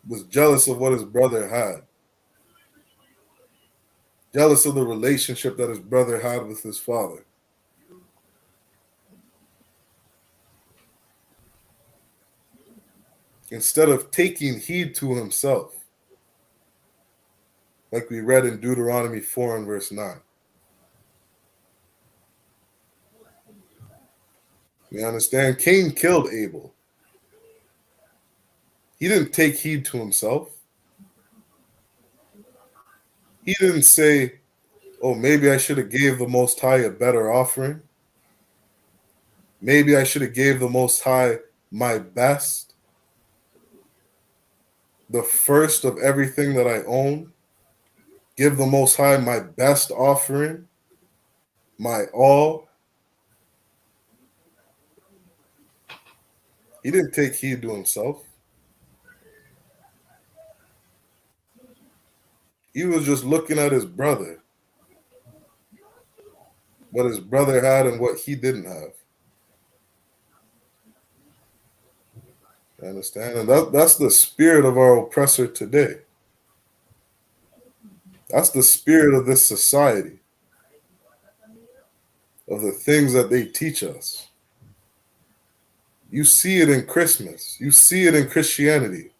was jealous of what his brother had, jealous of the relationship that his brother had with his father. Instead of taking heed to himself like we read in Deuteronomy 4 and verse 9. You understand? Cain killed Abel. He didn't take heed to himself. He didn't say, oh, maybe I should have gave the Most High a better offering. Maybe I should have gave the Most High my best, the first of everything that I own. Give the Most High my best offering, my all. He didn't take heed to himself. He was just looking at his brother, what his brother had and what he didn't have. You understand? And that's the spirit of our oppressor today. That's the spirit of this society, of the things that they teach us. You see it in Christmas. You see it in Christianity.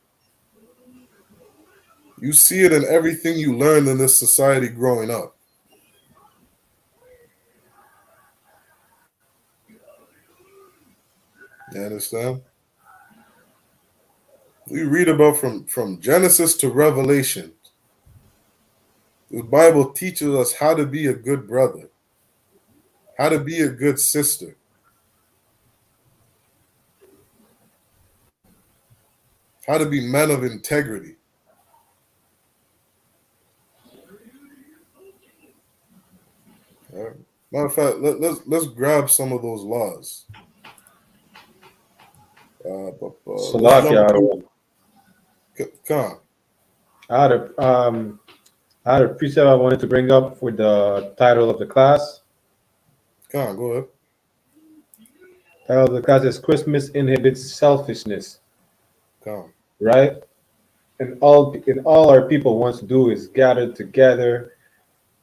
You see it in everything you learned in this society growing up. You understand? We read about from Genesis to Revelation. The Bible teaches us how to be a good brother, how to be a good sister, how to be men of integrity. All right. Matter of fact, let's grab some of those laws. Salakia, Come on. I had a precept I wanted to bring up for the title of the class. Come on, go ahead. Title of the class is Christmas Inhibits Selfishness, Come on. right? And all our people wants to do is gather together.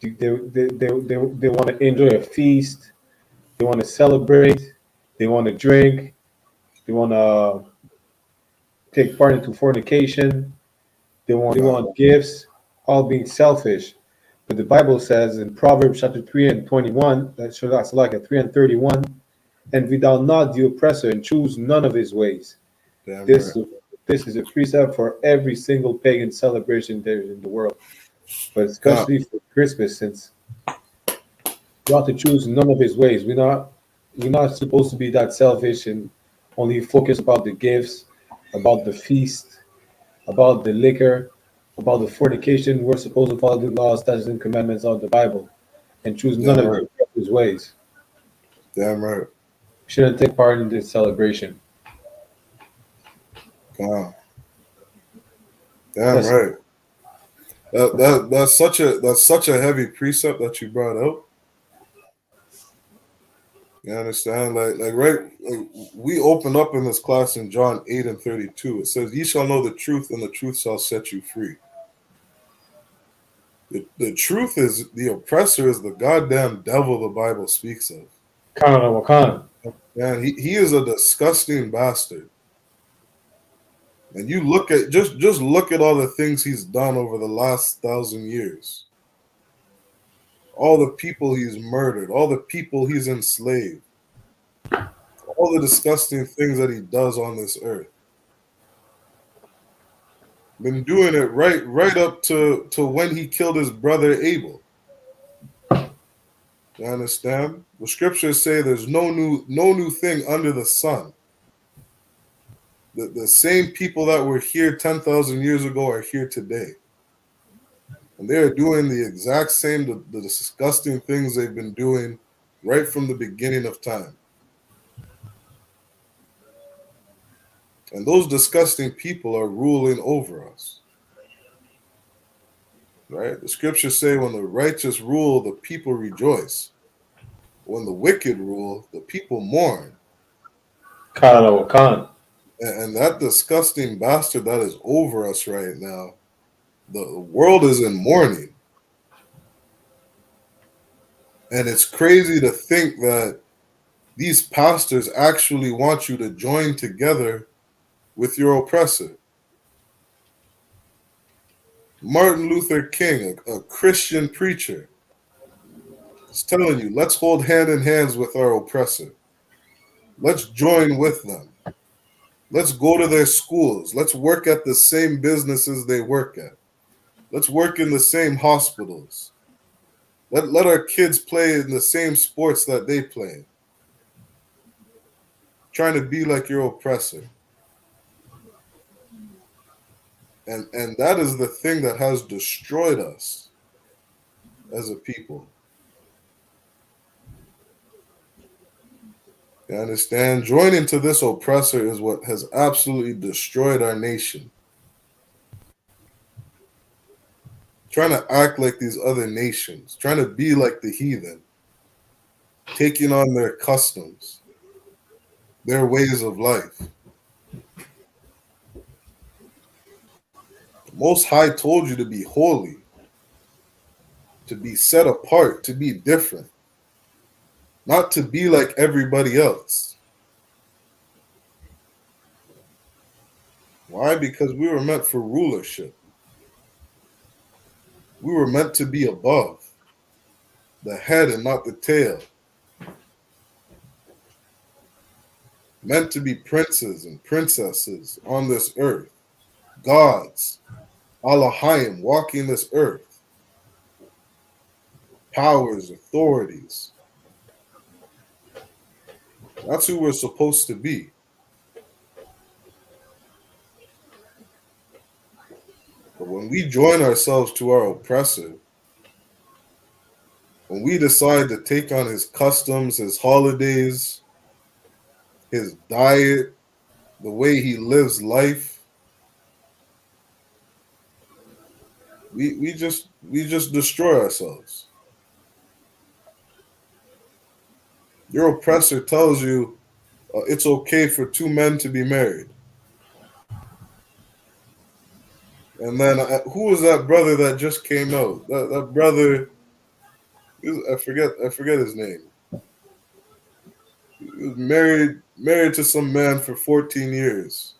They want to enjoy a feast. They want to celebrate. They want to drink. They want to take part into fornication. They want gifts, all being selfish. But the Bible says in Proverbs chapter 3 and 21, that's like a 3 and 31, envy thou not the oppressor and choose none of his ways. Damn This right. this is a precept for every single pagan celebration there is in the world, but especially for Christmas, since we ought to choose none of his ways. We're not supposed to be that selfish and only focus about the gifts, about the feast, about the liquor, about the fornication. We're supposed to follow the laws, statutes, and commandments of the Bible and choose none Damn of right. his ways. Damn right. We shouldn't take part in this celebration. Come on. Damn That's right. That's such a heavy precept that you brought out. You understand? Like we opened up in this class in John 8 and 32. It says, "Ye shall know the truth, and the truth shall set you free." The truth is the oppressor is the goddamn devil the Bible speaks of. Canada Wakan. Man, he is a disgusting bastard. And you look at just look at all the things he's done over the last 1,000 years. All the people he's murdered, all the people he's enslaved, all the disgusting things that he does on this earth. Been doing it right up to when he killed his brother Abel. You understand? The scriptures say there's no new thing under the sun. The same people that were here 10,000 years ago are here today. And they're doing the exact same, the disgusting things they've been doing right from the beginning of time. And those disgusting people are ruling over us. Right? The scriptures say when the righteous rule, the people rejoice. When the wicked rule, the people mourn. Canada Wakan. And that disgusting bastard that is over us right now, the world is in mourning. And it's crazy to think that these pastors actually want you to join together with your oppressor. Martin Luther King, a Christian preacher, is telling you, let's hold hand in hands with our oppressor. Let's join with them. Let's go to their schools. Let's work at the same businesses they work at. Let's work in the same hospitals. Let our kids play in the same sports that they play. Trying to be like your oppressor. And that is the thing that has destroyed us as a people. You understand? Joining to this oppressor is what has absolutely destroyed our nation. Trying to act like these other nations, trying to be like the heathen, taking on their customs, their ways of life. The Most High told you to be holy, to be set apart, to be different, not to be like everybody else. Why? Because we were meant for rulership. We were meant to be above, the head and not the tail. Meant to be princes and princesses on this earth, gods, Elohim walking this earth, powers, authorities. That's who we're supposed to be. But when we join ourselves to our oppressor, when we decide to take on his customs, his holidays, his diet, the way he lives life, we just destroy ourselves. Your oppressor tells you it's okay for two men to be married. And then who was that brother that just came out? That brother, I forget his name. He was married to some man for 14 years.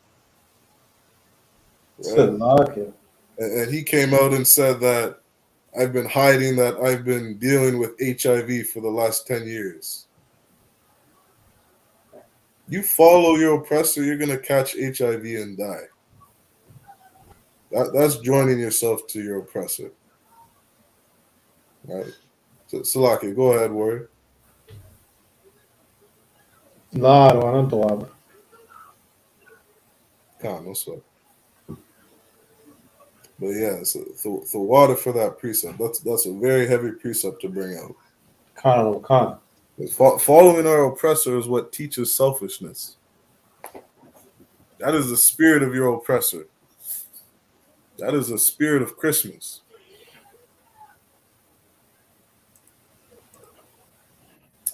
Right? And he came out and said that I've been hiding that I've been dealing with HIV for the last 10 years. You follow your oppressor, you're going to catch HIV and die. That's joining yourself to your oppressor. Right? So, Salaki, go ahead, warrior. Claro, Anantoaba. Come, no sweat. But yeah, so water for that precept. That's a very heavy precept to bring out. Khan. Following our oppressor is what teaches selfishness. That is the spirit of your oppressor. That is the spirit of Christmas.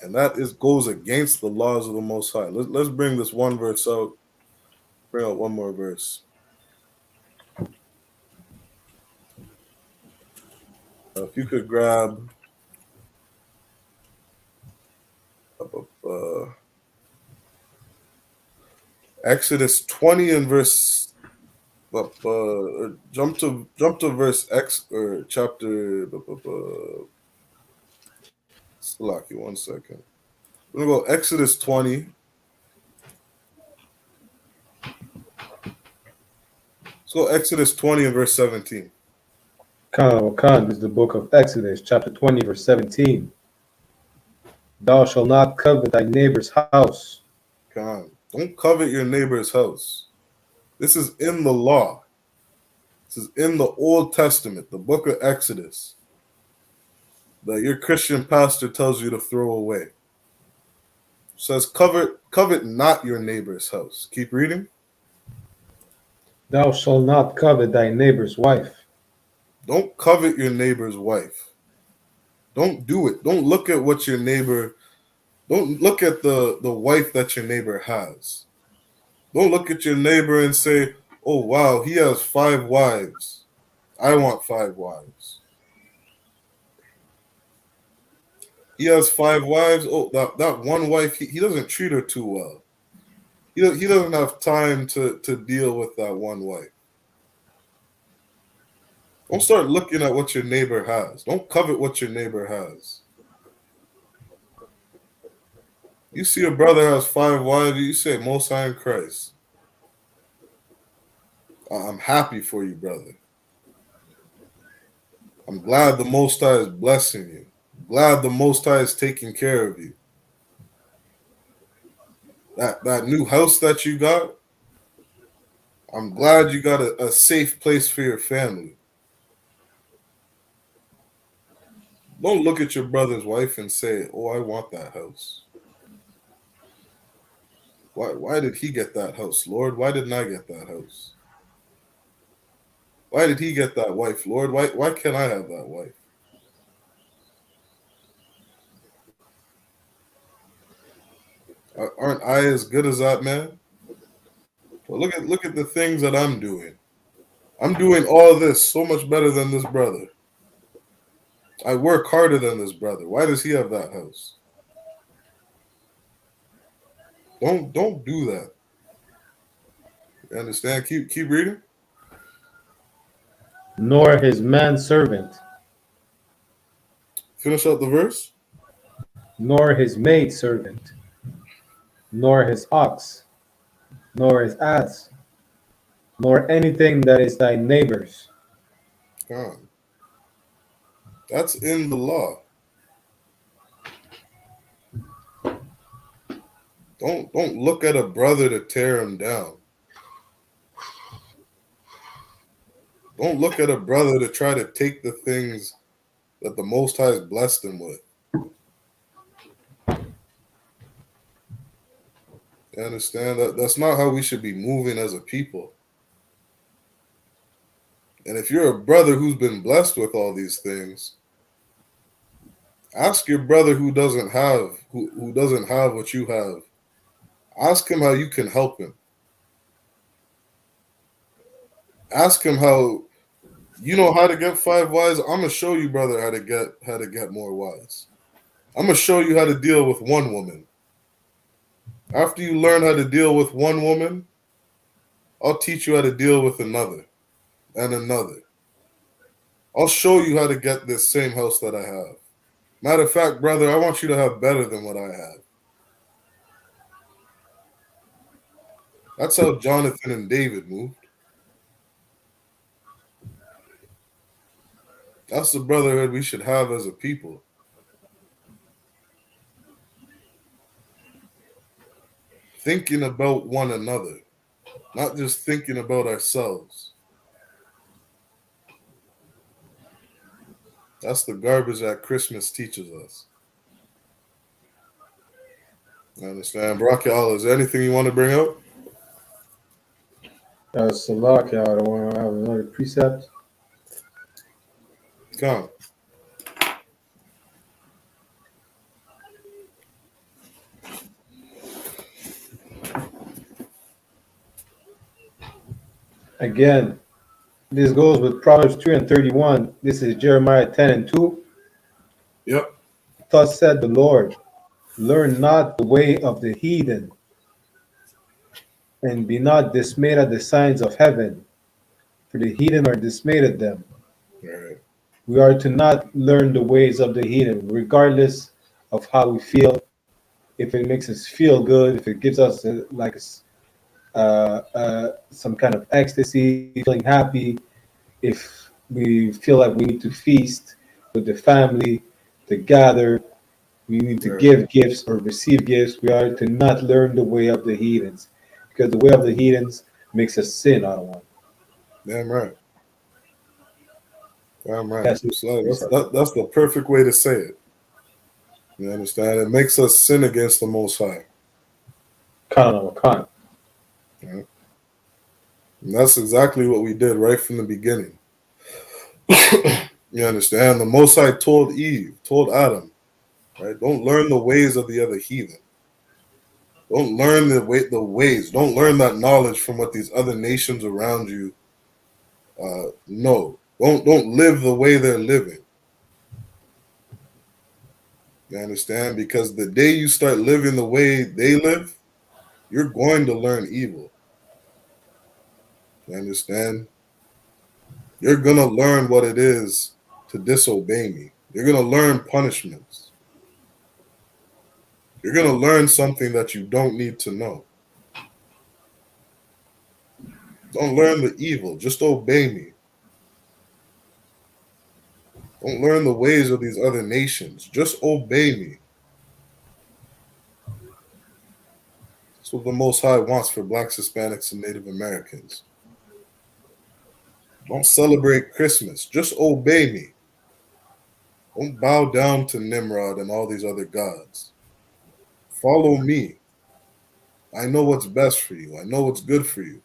And that goes against the laws of the Most High. Let's bring this one verse out. Bring out one more verse. If you could grab Exodus 20 and verse jump to verse X or chapter Slaki, 1 second. We're gonna go Exodus 20. Let's go Exodus 20 and verse 17. Khan is the book of Exodus, chapter 20, verse 17. Thou shalt not covet thy neighbor's house. Khan, don't covet your neighbor's house. This is in the law. This is in the Old Testament, the book of Exodus, that your Christian pastor tells you to throw away. It says, covet not your neighbor's house. Keep reading. Thou shalt not covet thy neighbor's wife. Don't covet your neighbor's wife. Don't do it. Don't look at what your neighbor, don't look at the wife that your neighbor has. Don't look at your neighbor and say, oh, wow, he has 5 wives. I want 5 wives. He has 5 wives. Oh, that one wife, he doesn't treat her too well. He doesn't have time to deal with that one wife. Don't start looking at what your neighbor has. Don't covet what your neighbor has. You see a brother has 5 wives, you say, Most High in Christ. I'm happy for you, brother. I'm glad the Most High is blessing you. Glad the Most High is taking care of you. That new house that you got, I'm glad you got a safe place for your family. Don't look at your brother's wife and say, oh, I want that house. Why did he get that house, Lord? Why didn't I get that house? Why did he get that wife, Lord? Why can't I have that wife? Aren't I as good as that man? Well, look at the things that I'm doing. I'm doing all this so much better than this brother. I work harder than this brother. Why does he have that house? Don't do that. You understand? Keep reading. Nor his manservant, Finish out the verse. nor his maidservant, nor his ox, nor his ass, nor anything that is thy neighbor's. God, that's in the law. Don't look at a brother to tear him down. Don't look at a brother to try to take the things that the Most High has blessed him with. You understand? That's not how we should be moving as a people. And if you're a brother who's been blessed with all these things, ask your brother who doesn't have what you have. Ask him how you can help him. Ask him how you know how to get 5 wives. I'm gonna show you, brother, how to get more wives. I'm gonna show you how to deal with one woman. After you learn how to deal with one woman, I'll teach you how to deal with another and another. I'll show you how to get this same house that I have. Matter of fact, brother, I want you to have better than what I have. That's how Jonathan and David moved. That's the brotherhood we should have as a people. Thinking about one another, not just thinking about ourselves. That's the garbage that Christmas teaches us. I understand. Barakial, is there anything you want to bring up? Salaki, I don't want to have another precept. Come. Again, this goes with Proverbs 3 and 31. This is Jeremiah 10 and 2. Yep. Thus said the Lord, learn not the way of the heathen, and be not dismayed at the signs of heaven, for the heathen are dismayed at them. All right. We are to not learn the ways of the heathen, regardless of how we feel. If it makes us feel good, if it gives us some kind of ecstasy, feeling happy, if we feel like we need to feast with the family, to gather, we need to give gifts or receive gifts. We are to not learn the way of the heathens, because the way of the heathens makes us sin out of one. Damn right. Damn right. That's That's the perfect way to say it. You understand? It makes us sin against the Most High. Khan. Right? And that's exactly what we did right from the beginning. You understand? The Most High told Eve, told Adam, right? Don't learn the ways of the other heathen. Don't learn the ways. Don't learn that knowledge from what these other nations around you know. Don't live the way they're living. You understand? Because the day you start living the way they live, you're going to learn evil. You understand? You're going to learn what it is to disobey me. You're going to learn punishments. You're going to learn something that you don't need to know. Don't learn the evil. Just obey me. Don't learn the ways of these other nations. Just obey me. That's what the Most High wants for Blacks, Hispanics, and Native Americans. Don't celebrate Christmas. Just obey me. Don't bow down to Nimrod and all these other gods. Follow me. I know what's best for you. I know what's good for you.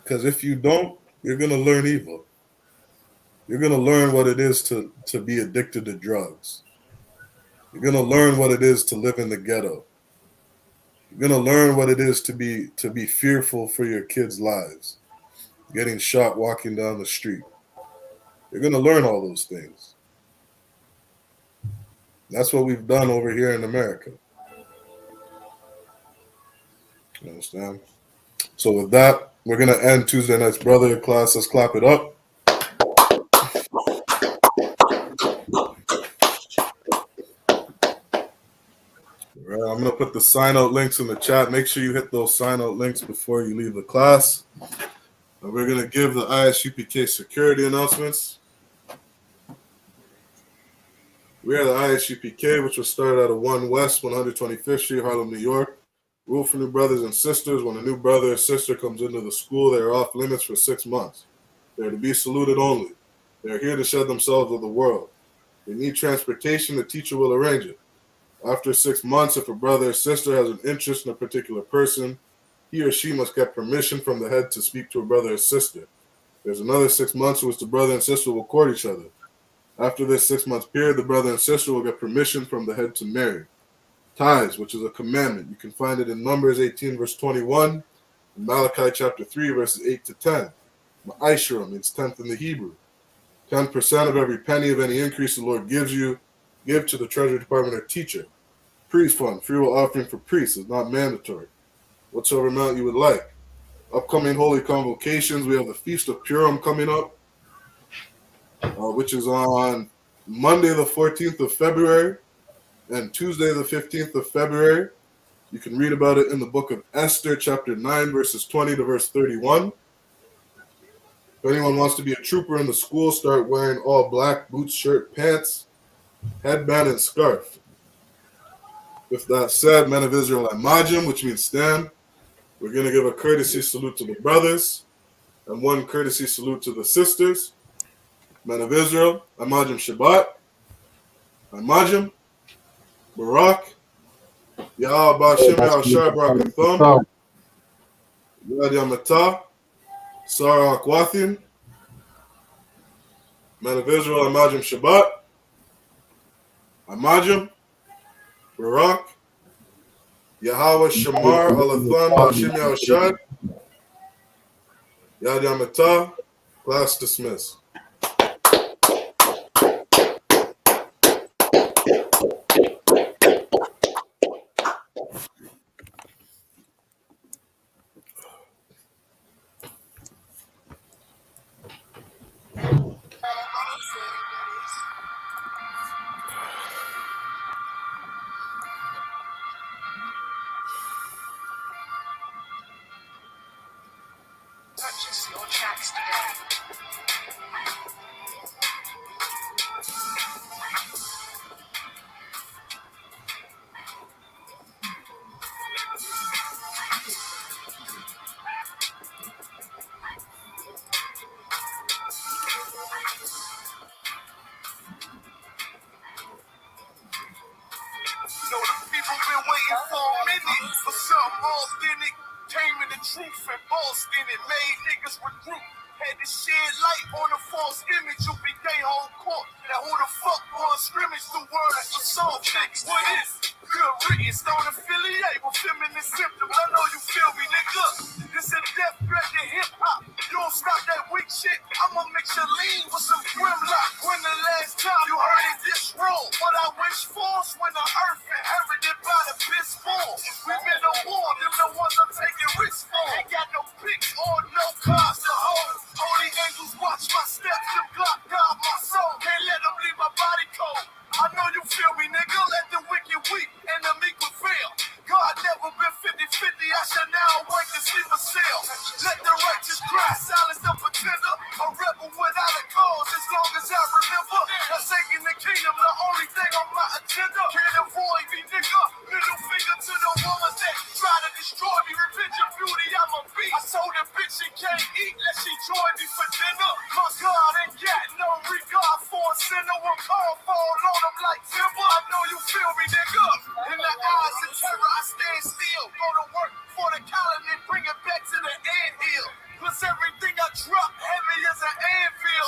Because if you don't, you're going to learn evil. You're going to learn what it is to be addicted to drugs. You're going to learn what it is to live in the ghetto. You're going to learn what it is to be fearful for your kids' lives, getting shot walking down the street. You're going to learn all those things. That's what we've done over here in America. You understand? So with that, we're going to end Tuesday night's brother class. Let's clap it up. All right, I'm going to put the sign out links in the chat. Make sure you hit those sign out links before you leave the class. And we're going to give the I.S.U.P.K security announcements. We are the I.S.U.P.K, which was started out of 1 West 125th Street, Harlem, New York. Rule for new brothers and sisters. When a new brother or sister comes into the school, they are off limits for 6 months. They are to be saluted only. They are here to shed themselves with the world. They need transportation, the teacher will arrange it. After 6 months, if a brother or sister has an interest in a particular person, he or she must get permission from the head to speak to a brother or sister. There's another 6 months in which the brother and sister will court each other. After this 6 month period, the brother and sister will get permission from the head to marry. Tithes, which is a commandment. You can find it in Numbers 18, verse 21, and Malachi chapter 3, verses 8 to 10. Ma'ashra means tenth in the Hebrew. 10% of every penny of any increase the Lord gives you, give to the Treasury Department or teacher. Priest fund, free will offering for priests is not mandatory. Whatsoever amount you would like. Upcoming holy convocations, we have the Feast of Purim coming up, which is on Monday the 14th of February and Tuesday the 15th of February. You can read about it in the book of Esther, chapter 9, verses 20 to verse 31. If anyone wants to be a trooper in the school, start wearing all black, boots, shirt, pants, headband, and scarf. With that said, men of Israel, Imajim, which means stand. We're going to give a courtesy salute to the brothers and one courtesy salute to the sisters. Men of Israel, Imajim Shabbat, Imajim, Barak, Yahweh Ba'ashem Yahshua Barakatham, Yad Yamatah, Sarah Akwathim. Men of Israel, Imajim Shabbat, Imajim, Barak, Yahweh Shamar Alatham Ba'ashem Yahshua, Yad Yamatah. Class dismissed. Purchase your tracks today. No, the people been waiting for a minute for something authentic. Taming the truth and bossed in it. Made niggas recruit. Had to shed light on the false image. U.P.K whole court. Now who the fuck won scrimmage? The word is assault niggas. What is? Good riddance. Don't affiliate with feminist symptoms. I know you feel me, nigga. This a death threat to hip hop. You don't stop that weak shit. I'ma mix your lean with some grimlock. When the last time you heard it this roll? What I wish for is when the earth inherited by the piss fall. We've been to war, them the ones I'm taking risks for. Ain't got no rationale, wait to sleep a cell. Let the righteous cry, silence the pretender. A rebel without a cause, as long as I remember. I'm taking the kingdom, the only thing on my agenda. Can't avoid me, nigga. Middle finger to the ones that try to destroy me. Revenge of beauty, I'm a beast. I told the bitch she can't eat, let she join me for dinner.